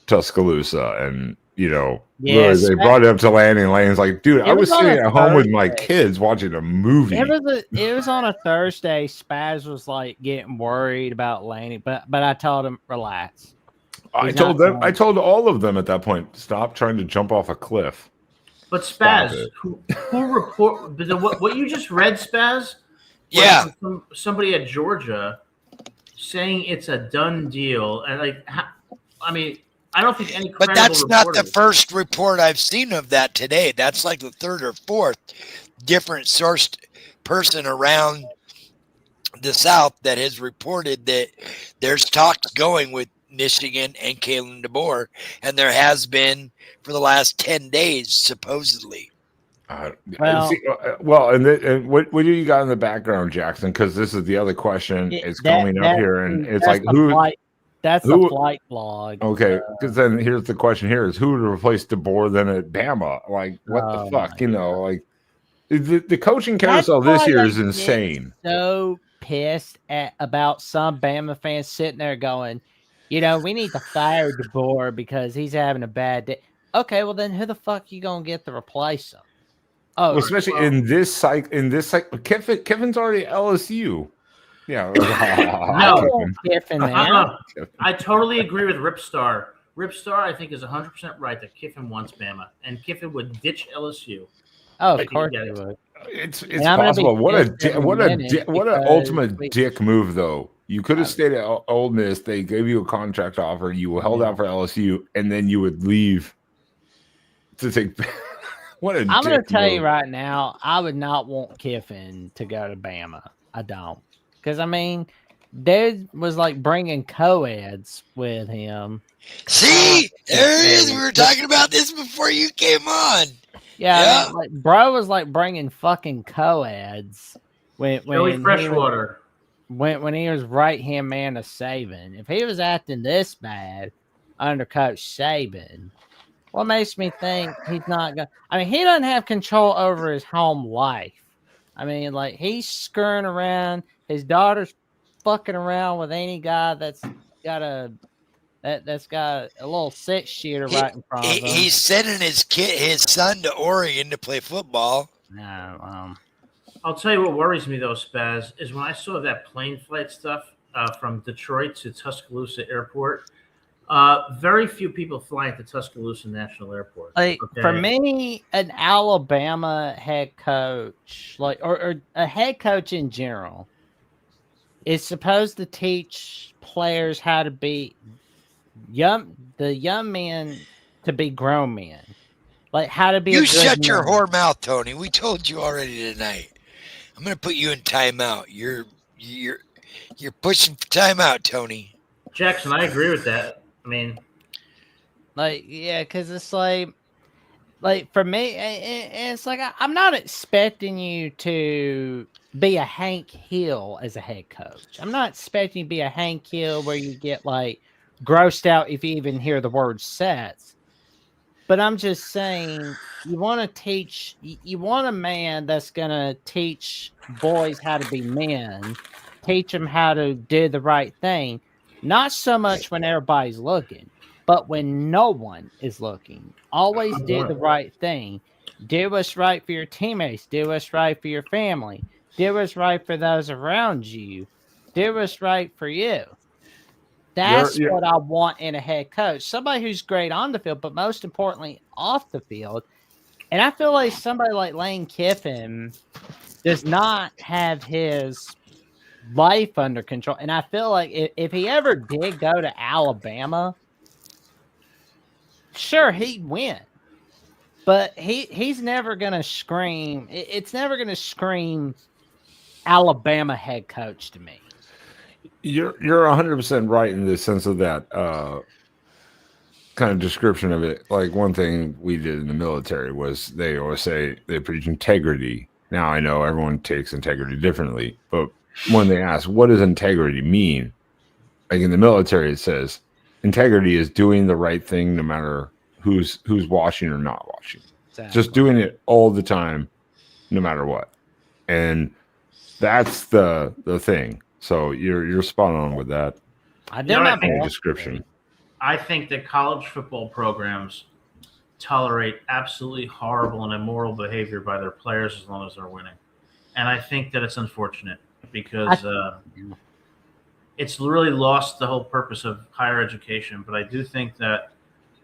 Tuscaloosa, and Yes, they brought it up to landing lanes. Like, dude, I was sitting at home with my Thursday. kids watching a movie. It was on a Thursday. Spaz was like getting worried about landing, but I told him relax. I told all of them at that point, stop trying to jump off a cliff. But Spaz, who report what you just read, Spaz? Yeah. From somebody at Georgia saying it's a done deal, and I don't think any. But that's not the reporter- first report I've seen of that today. That's like the third or fourth different sourced person around the South that has reported that there's talks going with Michigan and Kalen DeBoer, and there has been for the last 10 days, supposedly. Well, and what do you got in the background, Jackson? Because this is the other question. It's coming up here, and it's like who? That's who- the flight blog. Okay, because then here's the question: here is who would replace DeBoer then at Bama? Like what the Oh fuck? my You know, like the coaching carousel That's this why year I is get insane. So pissed about some Bama fans sitting there going, we need to fire DeBoer because he's having a bad day. Okay, well then who the fuck you gonna get to replace him? Oh, Well, especially in this cycle. Kiffin's already at LSU. Yeah, I No. want Kiffin now. I totally agree with Ripstar. Ripstar, I think, is 100% right that Kiffin wants Bama, and Kiffin would ditch LSU. Oh, Like, of course you he get it. would. It's And I'm gonna be possible. What pissed every an minute ultimate because dick move though. You could have stayed at Ole Miss. They gave you a contract offer. You were held out for LSU, and then you would leave to take. What a I'm going to dick tell you move. right now, I would not want Kiffin to go to Bama. I don't. Because, there was like bringing co-eds with him. See, there it is. We were talking about this before you came on. Yeah, like bro was like bringing fucking co-eds when Joey Freshwater. when he was right hand man to Saban. If he was acting this bad under Coach Saban, what makes me think he's not going? He doesn't have control over his home life. Like he's screwing around. His daughter's fucking around with any guy that's got a little 6-shooter right in front of him. He's sending his son to Oregon to play football. No, I'll tell you what worries me, though, Spaz, is when I saw that plane flight stuff from Detroit to Tuscaloosa Airport. Very few people fly into Tuscaloosa National Airport. For me, an Alabama head coach, or a head coach in general, is supposed to teach players how to be the young men to be grown men, like how to be. You shut your whore mouth, Tony. We told you already tonight. I'm gonna put you in timeout. You're pushing for timeout, Tony. Jackson, I agree with that. Because it's like for me, it's like I'm not expecting you to be a Hank Hill as a head coach. I'm not expecting you to be a Hank Hill where you get like grossed out if you even hear the word sets. But I'm just saying, you want a man that's going to teach boys how to be men, teach them how to do the right thing. Not so much when everybody's looking, but when no one is looking. Always do the right thing. Do what's right for your teammates. Do what's right for your family. Do what's right for those around you. Do what's right for you. That's what I want in a head coach. Somebody who's great on the field, but most importantly, off the field. And I feel like somebody like Lane Kiffin does not have his life under control. And I feel like if he ever did go to Alabama, sure, he'd win. But he's never going to scream. It's never going to scream Alabama head coach to me. You're 100% right in the sense of that kind of description of it. Like one thing we did in the military was they always say they preach integrity. Now I know everyone takes integrity differently, but when they ask what does integrity mean, like in the military it says integrity is doing the right thing no matter who's watching or not watching. Exactly. Just doing it all the time, no matter what. And that's the thing. So you're spot on with that. I don't have a description. I think that college football programs tolerate absolutely horrible and immoral behavior by their players as long as they're winning. And I think that it's unfortunate because it's really lost the whole purpose of higher education. But I do think that,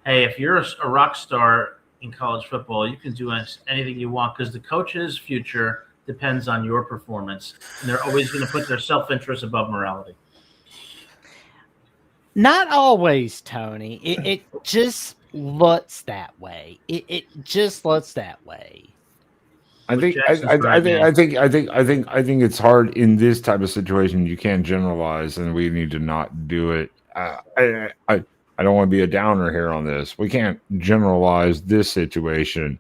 hey, if you're a rock star in college football, you can do anything you want because the coach's future depends on your performance, and they're always going to put their self-interest above morality. Not always, Tony. just looks that way. It just looks that way. I think Jackson's right, man. I think it's hard in this type of situation. You can't generalize, and we need to not do it. I don't want to be a downer here on this. We can't generalize this situation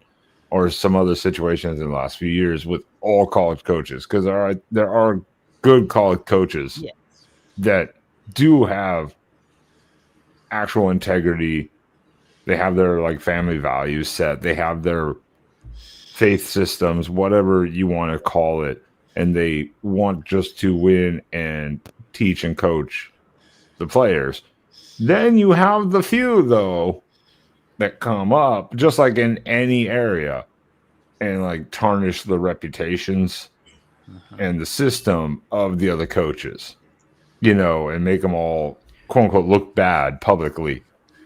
or some other situations in the last few years with all college coaches, because there are good college coaches Yes. that do have actual integrity. They have their like family values set. They have their faith systems, whatever you want to call it, and they want just to win and teach and coach the players. Then you have the few though that come up just like in any area and like tarnish the reputations and the system of the other coaches, you know, and make them all quote unquote look bad publicly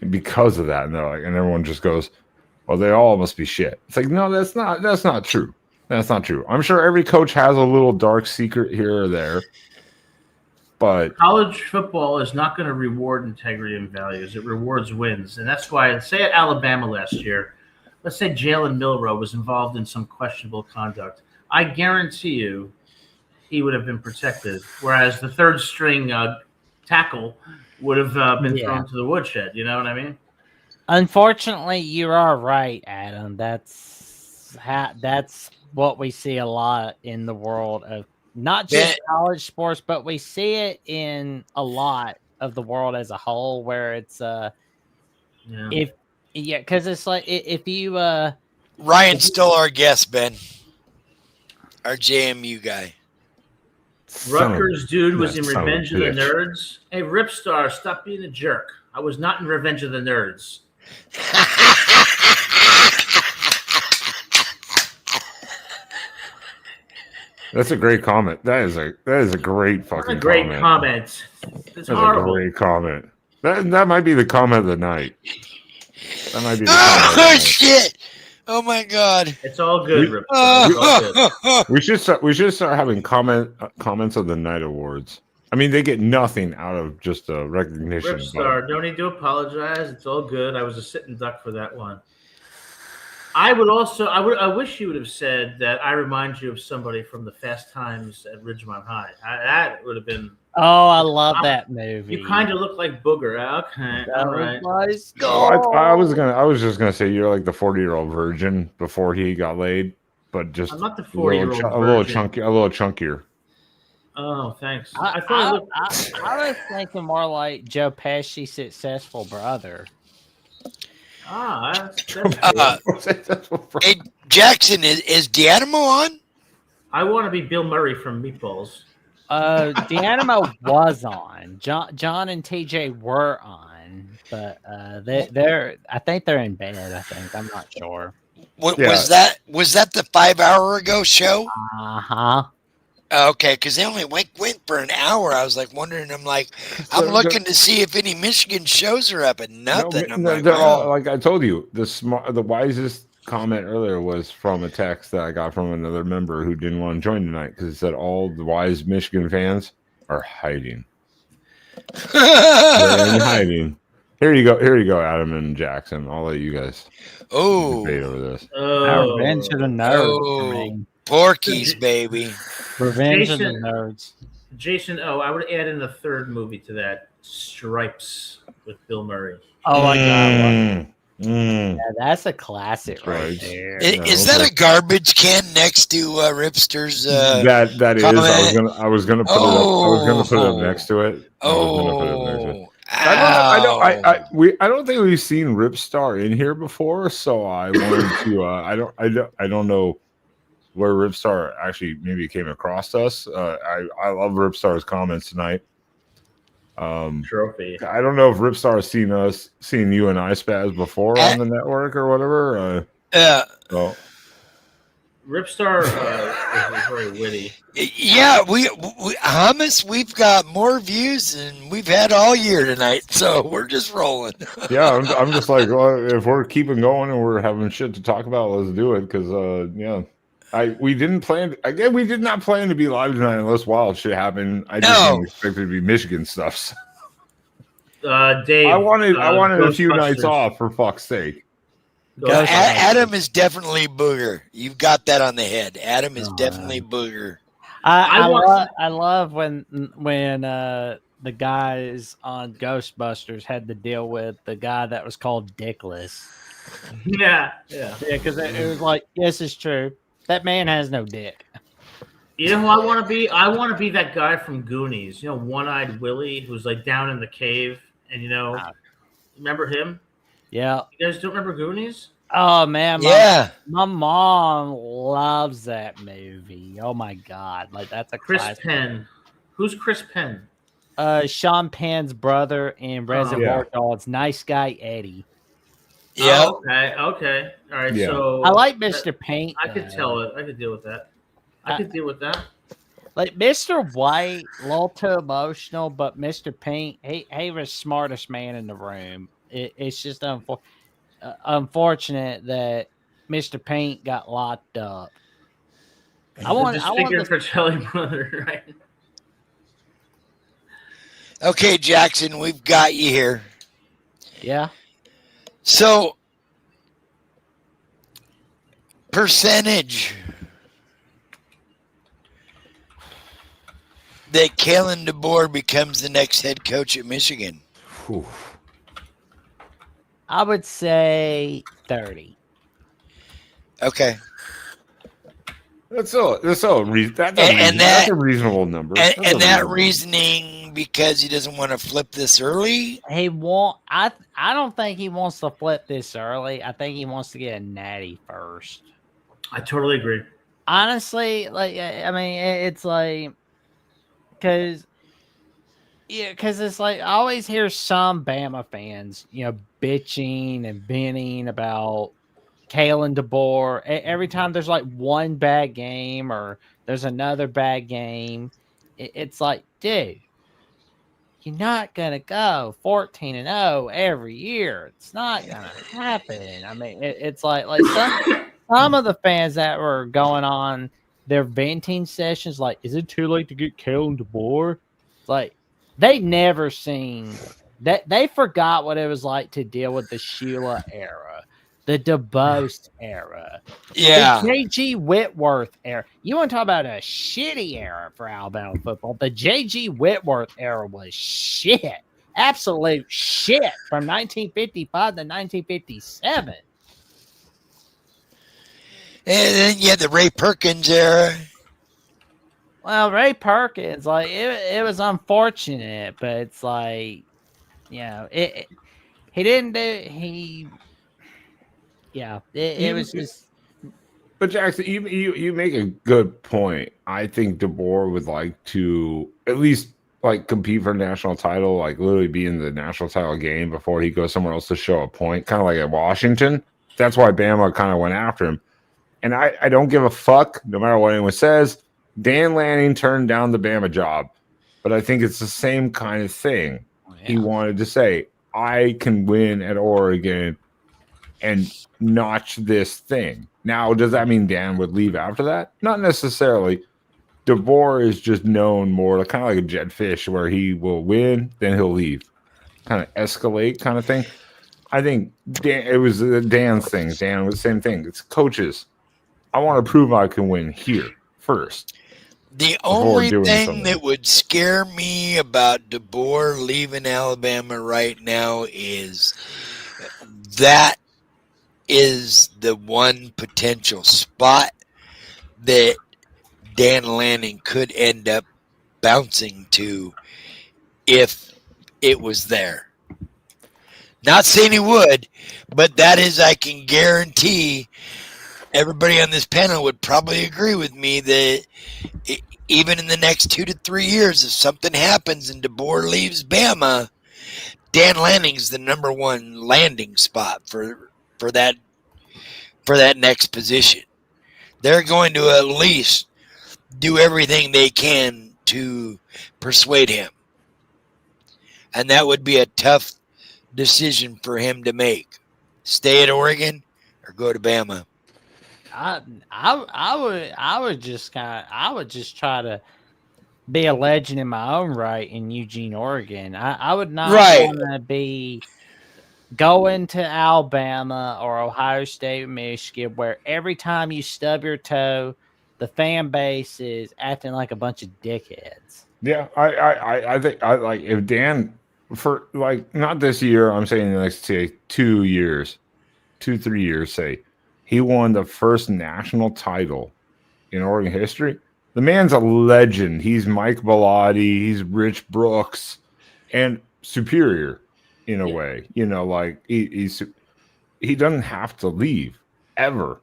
because of that. And they're like, and everyone just goes, well, they all must be shit. It's like, no, that's not true. That's not true. I'm sure every coach has a little dark secret here or there, but College football is not going to reward integrity and values. It rewards wins. And that's why, say at Alabama last year, let's say Jalen Milroe was involved in some questionable conduct. I guarantee you he would have been protected, whereas the third string tackle would have been thrown to the woodshed. You know what I mean? Unfortunately, you are right, Adam. That's what we see a lot in the world of not just college sports, but we see it in a lot of the world as a whole, where it's because it's like if you Ryan's still our guest, Ben, our JMU guy. Rutgers dude was in Revenge of the Nerds. Hey, Ripstar, stop being a jerk. I was not in Revenge of the Nerds. that's a great comment. That is a great fucking comment. It's That's horrible. a great comment. That might be the comment of the night. That might be the Oh comment of the night. shit! Oh my god! It's all good, Ripstar. It's all good. We should start having comments of the night awards. I mean, they get nothing out of just a recognition. Ripstar, no need to apologize. It's all good. I was a sitting duck for that one. I wish you would have said that I remind you of somebody from the Fast Times at Ridgemont High. That would have been. Oh, I love that movie. You kind of look like Booger. Okay, all right. I was just gonna say you're like the 40-year-old virgin before he got laid, but just I'm not the 40-year-old a little chunkier. Oh, thanks. I was thinking more like Joe Pesci's successful brother. That's Hey, Jackson, is Dianimo on? I want to be Bill Murray from Meatballs. Dianimo was on. John and TJ were on, but they're I think they're in bed. I'm not sure. Was that the 5 hour ago show? Okay, because they only went for an hour. I was like wondering. I'm looking to see if any Michigan shows are up, and nothing. They're all like I told you. The wisest comment earlier was from a text that I got from another member who didn't want to join tonight because it said all the wise Michigan fans are hiding. They're in hiding. Here you go, Adam and Jackson. I'll let you guys debate over this. Revenge of the Nerds. Porky's, baby. Revenge of the Nerds. Jason, I would add in a third movie to that, Stripes with Bill Murray. Oh my god. Yeah, that's a classic right there. Is that a garbage can next to Ripster's? That is. comment? I was gonna put it up. I was gonna put it up next to it. I don't think we've seen Ripstar in here before, so I wanted to. I don't know where Ripstar actually maybe came across us. I love Ripstar's comments tonight. Trophy. I don't know if Ripstar has seen you and I Spaz before on the network or whatever. So. Ripstar is very witty. Yeah, we Hummus, we've got more views than we've had all year tonight, so we're just rolling. Yeah, I'm just like, well, if we're keeping going and we're having shit to talk about, let's do it. Because we did not plan to be live tonight unless wild shit happened. I just didn't expect it to be Michigan stuff. So. Dave. I wanted a few nights Ghostbusters. off for fuck's sake. Ghostbusters. Adam is definitely Booger. You've got that on the head. Adam is Oh, definitely Booger. I love when the guys on Ghostbusters had to deal with the guy that was called Dickless. Yeah. Yeah, because it was like, yes, it's true. That man has no dick. You know who I want to be? I want to be that guy from Goonies. You know, One-Eyed Willie, who's like down in the cave, and remember him? Yeah. You guys don't remember Goonies? Oh man, Yeah. my mom loves that movie. Oh my god, like that's a Chris classic. Penn. Who's Chris Penn? Sean Penn's brother in Reservoir Yeah. Dogs. Nice guy Eddie. Yeah. Oh, okay. All right. Yeah. So I like Mr. Paint. I could tell it. I could deal with that. I could deal with that. Like Mr. White, a little too emotional, but Mr. Paint, he was the smartest man in the room. It's just unfortunate that Mr. Paint got locked up. I want for Charlie Brother, right? Okay, Jackson, we've got you here. Yeah. So, percentage that Kalen DeBoer becomes the next head coach at Michigan. Whew. I would say 30. Okay. That's a reasonable number. And that reasoning because he doesn't want to flip this early? He won't. I don't think he wants to flip this early. I think he wants to get a natty first. I totally agree. Honestly, like I mean, it's like because it's like I always hear some Bama fans, bitching and venting about Kalen DeBoer. Every time there's like one bad game or there's another bad game, it's like, dude, you're not gonna go 14-0 every year. It's not gonna happen. I mean, it's like some of the fans that were going on their venting sessions, like, is it too late to get Kalen DeBoer? Like, they never seen that. They forgot what it was like to deal with the Sheila era, the DeBose era, Yeah. the J.G. Whitworth era. You want to talk about a shitty era for Alabama football? The J.G. Whitworth era was shit. Absolute shit from 1955 to 1957. And then you had the Ray Perkins era. Well, Ray Perkins, like, it was unfortunate, but it's like, it was just. But Jackson, you make a good point. I think DeBoer would like to at least like compete for a national title, like literally be in the national title game before he goes somewhere else to show a point, kind of like at Washington. That's why Bama kind of went after him. And I don't give a fuck, no matter what anyone says. Dan Lanning turned down the Bama job, but I think it's the same kind of thing. Yeah. He wanted to say, I can win at Oregon and notch this thing. Now, does that mean Dan would leave after that? Not necessarily. DeBoer is just known more kind of like a jet fish where he will win, then he'll leave. Kind of escalate kind of thing. I think it was Dan's thing. Dan was the same thing. It's coaches. I want to prove I can win here first. The only thing something that would scare me about DeBoer leaving Alabama right now is that is the one potential spot that Dan Lanning could end up bouncing to if it was there. Not saying he would, but that is, I can guarantee everybody on this panel would probably agree with me that even in the next 2 to 3 years, if something happens and DeBoer leaves Bama, Dan Lanning's the number one landing spot for that next position. They're going to at least do everything they can to persuade him. And that would be a tough decision for him to make. Stay at Oregon or go to Bama. I would just try to be a legend in my own right in Eugene, Oregon. I would not Right. want to be going to Alabama or Ohio State, Michigan, where every time you stub your toe, the fan base is acting like a bunch of dickheads. Yeah, I think I like if Dan for like not this year. I'm saying the next say 2 years, 3 years. Say he won the first national title in Oregon history. The man's a legend. He's Mike Bellotti. He's Rich Brooks, and superior in a way. You know, like he doesn't have to leave ever.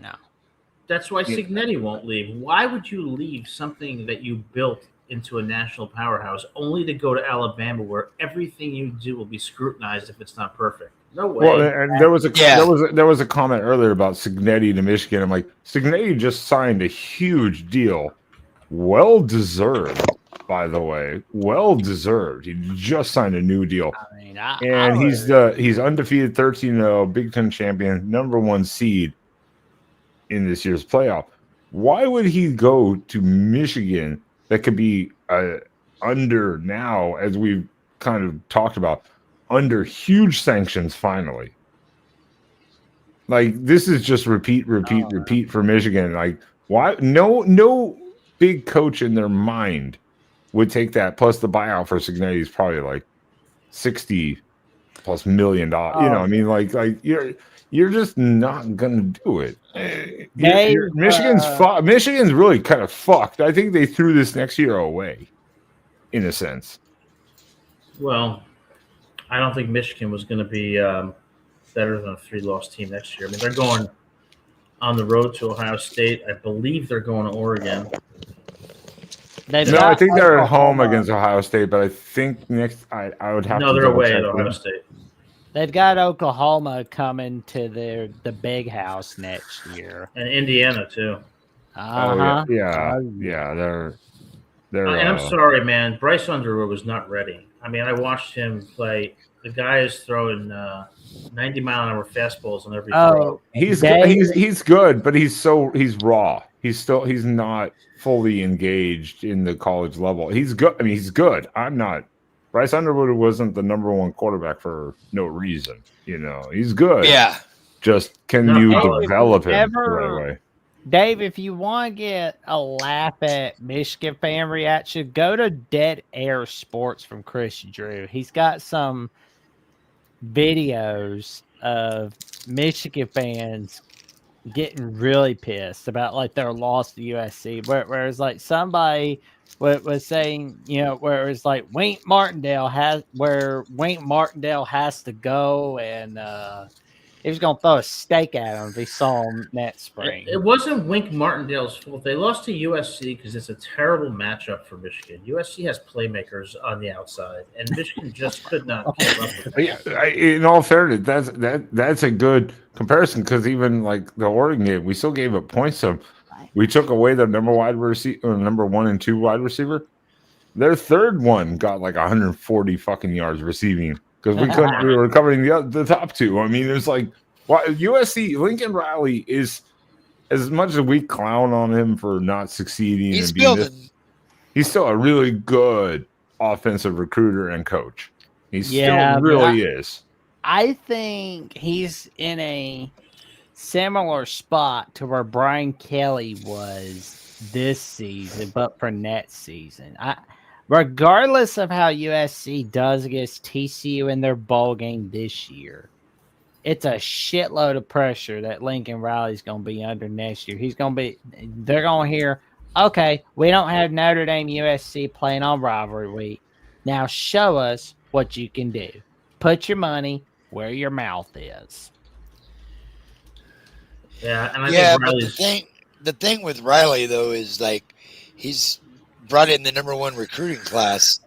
No. That's why Yeah. Signetti won't leave. Why would you leave something that you built into a national powerhouse only to go to Alabama, where everything you do will be scrutinized if it's not perfect? No way. Well, and there was a Yeah. there was a comment earlier about Signetti to Michigan. I'm like, Signetti just signed a huge deal, well deserved, by the way, well deserved. He just signed a new deal, I mean, and he's undefeated, 13-0, Big Ten champion, #1 seed in this year's playoff. Why would he go to Michigan that could be under now, as we've kind of talked about, under huge sanctions finally? Like this is just repeat for Michigan. Like why no big coach in their mind would take that, plus the buyout for Signetti is probably like $60+ million. You know, I mean, like you're just not gonna do it. Michigan's really kind of fucked. I think they threw this next year away, in a sense. Well, I don't think Michigan was going to be better than a 3-loss team next year. I mean, they're going on the road to Ohio State. I believe they're going to Oregon. I think they're at home against Ohio State, but I think next I would have to. No, they're double away check at Ohio them. State. They've got Oklahoma coming to the big house next year. And Indiana, too. Uh-huh. Yeah. They're. And I'm sorry, man. Bryce Underwood was not ready. I mean, I watched him play. The guy is throwing 90-mile-an-hour fastballs on every throw. He's good, but he's raw. He's not fully engaged in the college level. He's good. I mean, he's good. I'm not. Bryce Underwood wasn't the #1 quarterback for no reason. You know, he's good. Yeah. Just can No, you Dave, develop him the right way? Dave, if you want to get a laugh at Michigan fan reaction, go to Dead Air Sports from Chris Drew. He's got some videos of Michigan fans getting really pissed about like their loss to USC, where it's like somebody was saying, you know, where it's like Wayne Martindale has to go, and he was gonna throw a steak at him if he saw him that spring. It wasn't Wink Martindale's fault. They lost to USC because it's a terrible matchup for Michigan. USC has playmakers on the outside, and Michigan just could not keep up with them. Yeah, in all fairness, that's a good comparison, because even like the Oregon game, we still gave up points to them. We took away their number 1 and 2 wide receiver. Their third one got like 140 fucking yards receiving, because we were covering the top two. I mean, there's like USC Lincoln Riley is, as much as we clown on him for not succeeding, He's and being building. he's still a really good offensive recruiter and coach. He Yeah, still really is. I think he's in a similar spot to where Brian Kelly was this season, but for next season. Regardless of how USC does against TCU in their bowl game this year, it's a shitload of pressure that Lincoln Riley's going to be under next year. They're going to hear, okay, we don't have Notre Dame USC playing on rivalry week. Now show us what you can do. Put your money where your mouth is. Yeah, and I Yeah, think but Riley's the thing with Riley though is like he's brought in the #1 recruiting class,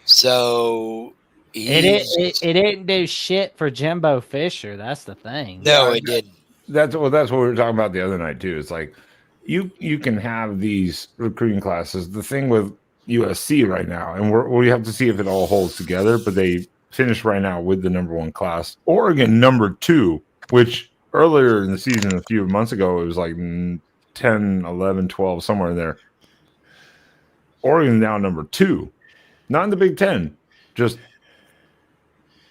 so It didn't do shit for Jimbo Fisher. That's the thing. no, it didn't. That's what we were talking about the other night too. It's like you can have these recruiting classes. The thing with USC right now, and we have to see if it all holds together, but they finished right now with the #1 class. Oregon #2, which earlier in the season, a few months ago, it was like 10, 11, 12, somewhere in there. Oregon's now number 2, not in the Big Ten, just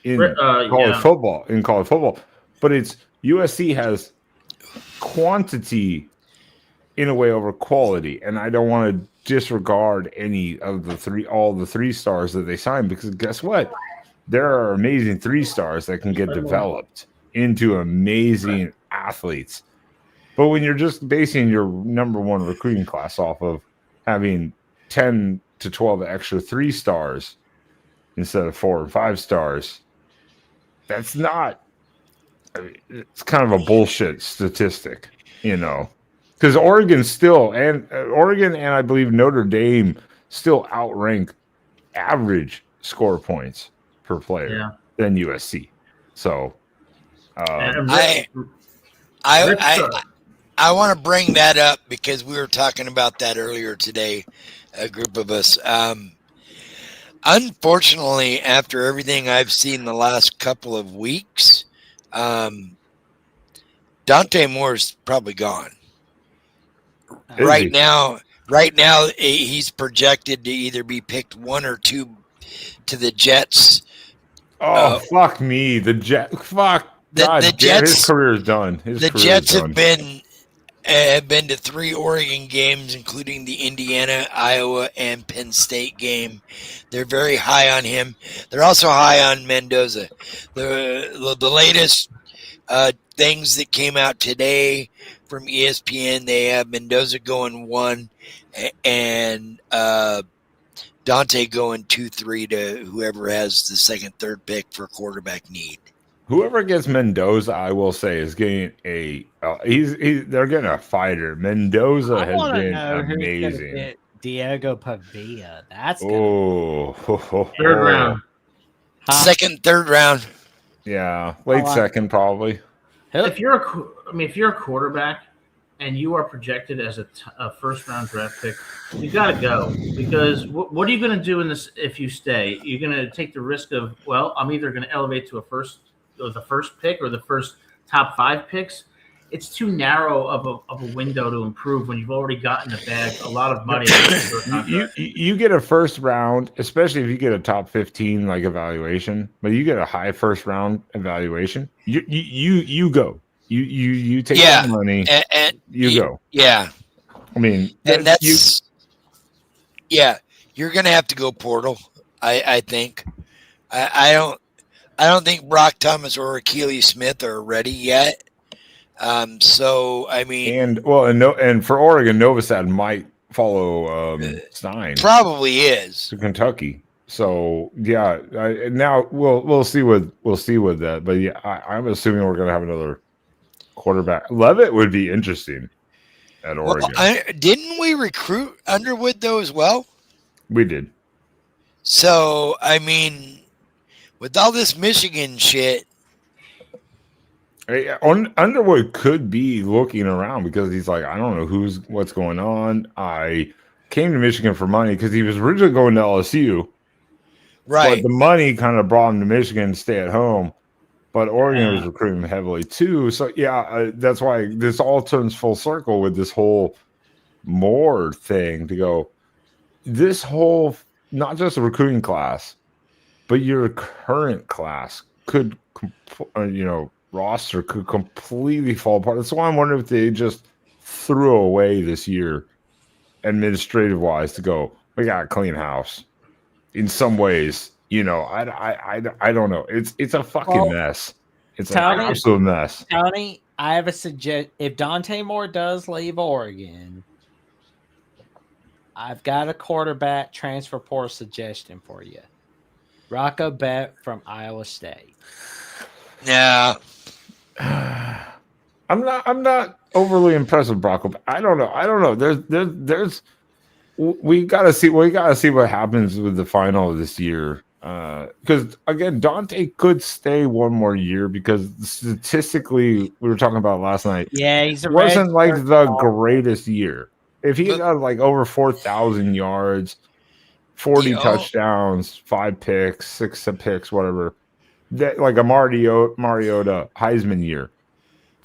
in college football. In college football, but it's USC has quantity in a way over quality, and I don't want to disregard any of all the 3-stars that they signed, because guess what? There are amazing 3-stars that can get developed into amazing athletes. But when you're just basing your number 1 recruiting class off of having 10 to 12 extra 3-stars instead of 4 or 5 stars, that's not. I mean, it's kind of a bullshit statistic, because Oregon and I believe Notre Dame still outrank average score points per player than USC. So I want to bring that up because we were talking about that earlier today, a group of us. Unfortunately, after everything I've seen the last couple of weeks, Dante Moore's probably gone. Right now, he's projected to either be picked 1 or 2 to the Jets. Oh, fuck me. The Jets. The Jets. His career is done. The Jets have been to 3 Oregon games, including the Indiana, Iowa, and Penn State game. They're very high on him. They're also high on Mendoza. The latest things that came out today from ESPN, they have Mendoza going 1 and Dante going 2-3 to whoever has the 2nd, 3rd pick for quarterback need. Whoever gets Mendoza, I will say, is getting they're getting a fighter. Mendoza has been amazing. Diego Pavia. That's 3rd round. 2nd, 3rd round. Yeah, late 2nd probably. If you're a quarterback and you are projected as a 1st round draft pick, you got to go, because what are you going to do in this if you stay? You're going to take the risk of, well, I'm either going to elevate to the first pick or the first top 5 picks. It's too narrow of a window to improve when you've already gotten a bag a lot of money. You get a 1st round, especially if you get a top 15 like evaluation, but you get a high 1st round evaluation. You go. You take that money and you go. Yeah. I mean, and that's you're gonna have to go portal. I think. I don't think Brock Thomas or Akili Smith are ready yet. So I mean, and for Oregon, Novosad might follow Stein. Probably is to Kentucky. So yeah, now we'll see with that. But yeah, I'm assuming we're gonna have another quarterback. Levitt would be interesting at Oregon. Didn't we recruit Underwood though as well? We did. So I mean, with all this Michigan shit. Underwood could be looking around because he's like, I don't know what's going on. I came to Michigan for money because he was originally going to LSU. Right. But the money kind of brought him to Michigan to stay at home. But Oregon was recruiting him heavily too. So, that's why this all turns full circle with this whole Moore thing to go, this whole, not just a recruiting class, but your current class could, roster could completely fall apart. That's why I'm wondering if they just threw away this year, administrative wise, to go, we got a clean house. In some ways, I don't know. It's a fucking mess. It's an absolute mess. Tony, I have a suggestion. If Dante Moore does leave Oregon, I've got a quarterback transfer portal suggestion for you. Rocco Bett from Iowa State. Yeah. I'm not overly impressed with Brock. I don't know. There's we gotta see what happens with the final of this year. Because again, Dante could stay one more year because statistically, we were talking about last night. Yeah, it wasn't like the greatest year. If he got like over 4,000 yards, 40 touchdowns, 5 picks, 6 picks, whatever. That like a Mariota Heisman year,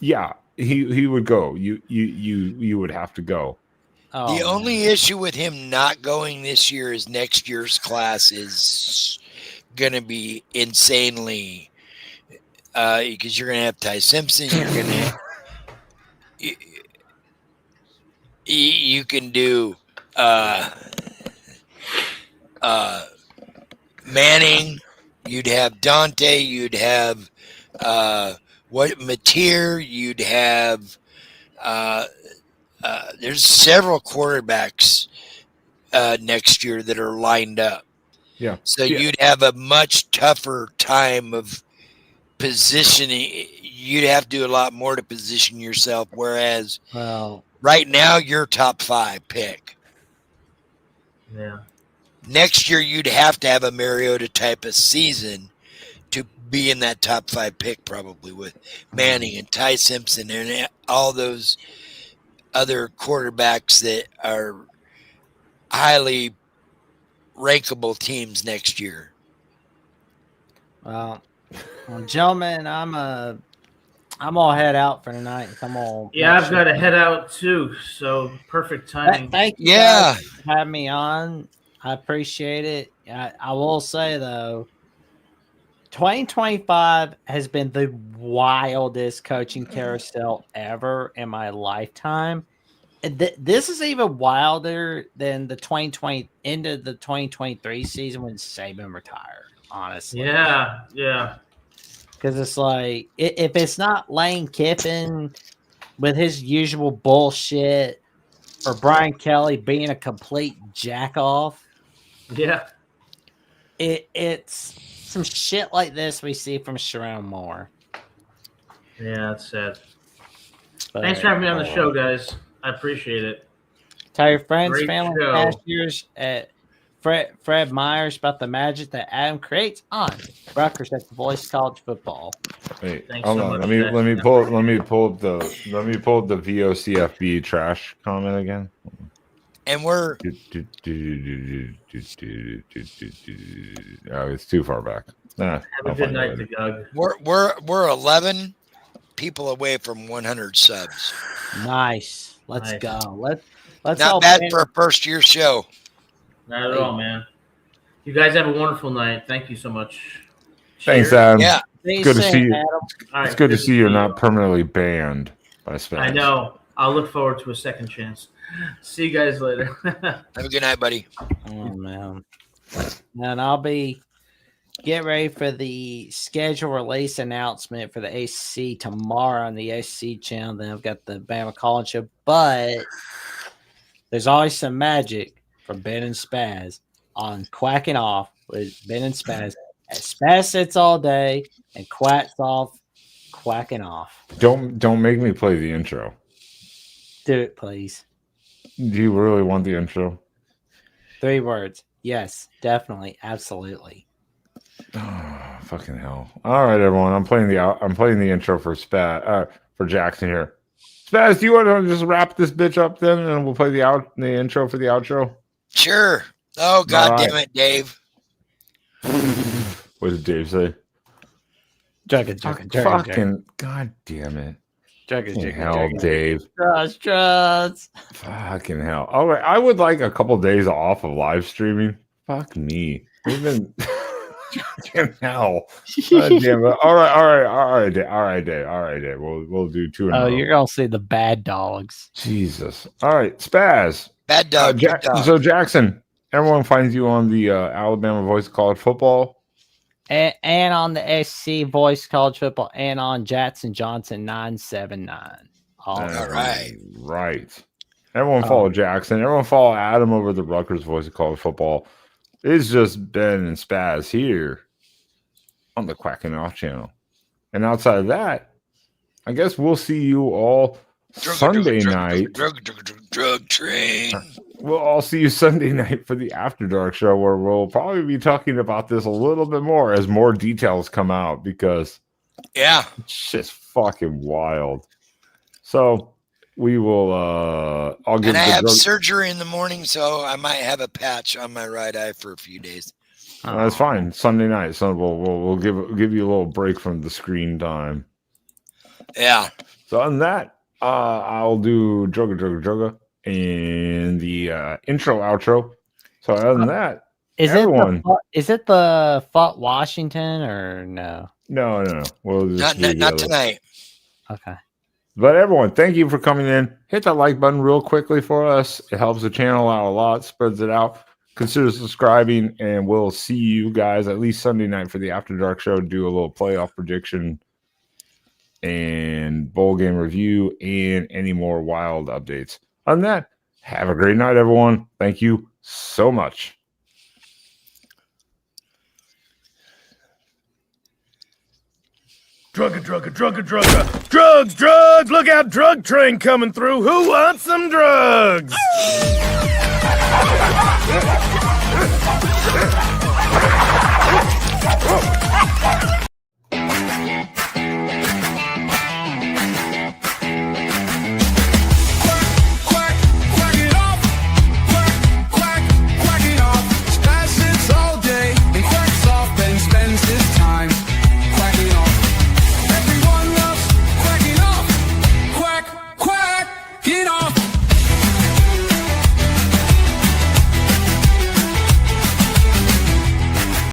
yeah, he would go. You would have to go, Oh, The man. only issue with him not going this year is next year's class is going to be insanely because you're going to have Ty Simpson. You're going to you can do Manning. You'd have Dante. You'd have Mateer. You'd have there's several quarterbacks next year that are lined up. Yeah. So you'd have a much tougher time of positioning. You'd have to do a lot more to position yourself. Whereas Well, right now, you're top 5 pick. Yeah. Next year, you'd have to have a Mariota type of season to be in that top 5 pick, probably with Manning and Ty Simpson and all those other quarterbacks that are highly rankable teams next year. well, gentlemen, I'm gonna head out for tonight. I'm gonna Yeah, I've got to head out too. So perfect timing. Thank you Yeah. guys for having me on. I appreciate it. I will say though, 2025 has been the wildest coaching carousel ever in my lifetime. This is even wilder than the 2020 into the 2023 season when Saban retired. Honestly, Yeah, yeah. because it's like if it's not Lane Kiffin with his usual bullshit, or Brian Kelly being a complete jack off, Yeah. it's some shit like this we see from Sherrone Moore. Yeah, that's sad. But Thanks for having me on the show, guys. I appreciate it. tell your friends, Great family, show. passengers at Fred Myers about the magic that Adam creates on Rutgers at the Voice College Football. Wait, Thanks hold so on. much, Let me Jack. pull up the VOCFB trash comment again. And we're Oh, it's too far back. Nah, Have I'll a good find it night, later. the Gug. we're 11 people away from 100 subs. Nice. Let's Nice. go. Let's Not all bad finish- for a first year show. Not at all, man. You guys have a wonderful night. Thank you so much. Thanks, Cheers. Adam. Yeah. It's good to see you. Adam. All It's right, good to see you're you. not permanently banned by Spaz. I know. I'll look forward to a second chance. See you guys later. Have a good night, buddy. Oh man. And I'll be get ready for the schedule release announcement for the AC tomorrow on the AC channel. Then I've got the Bama College show, but there's always some magic from Ben and Spaz on Quacking Off with Ben and Spaz. Spaz sits all day and quacks off, quacking off. Don't make me play the intro. Do it, please. Do you really want the intro? 3 words. Yes, definitely, absolutely. Oh, fucking hell! All right, everyone. I'm playing the intro for for Jackson here. Spaz, do you want to just wrap this bitch up then, and we'll play the intro for the outro? Sure. Oh, God All right. damn it, Dave. What did Dave say? Fucking god damn it! Fucking hell, Dave. Trust. Fucking hell. All right, I would like a couple days off of live streaming. Fuck me. We've been fucking hell. God damn it. All right, Dave. We'll do 2 in a Oh, row. you're gonna see the bad dogs. Jesus. All right, Spaz. Bad dog. Good dog. So Jackson, everyone finds you on the Alabama Voice of College Football. And on the SC Voice College Football and on Jackson Johnson 979. All right. Right. Everyone follow Jackson. Everyone follow Adam over the Rutgers Voice of College Football. It's just Ben and Spaz here on the Quacking Off channel. And outside of that, I guess we'll see you all Sunday night. Drug train. We'll all see you Sunday night for the After Dark show, where we'll probably be talking about this a little bit more as more details come out, because Yeah. it's just fucking wild. So we will I'll give And I the have drug- surgery in the morning, so I might have a patch on my right eye for a few days. That's fine. Sunday night. So we'll give you a little break from the screen time. Yeah. So on that, I'll do Drugga. and the intro outro. So other than that, Is everyone, it the Fort Washington or no? no. We'll just Not tonight. Okay. But everyone, thank you for coming in. Hit that like button real quickly for us. It helps the channel out a lot, spreads it out. Consider subscribing, and we'll see you guys at least Sunday night for the After Dark show to do a little playoff prediction and bowl game review and any more wild updates. Other than that, have a great night, everyone. Thank you so much. Drugga. Drugs. Look out, drug train coming through. Who wants some drugs?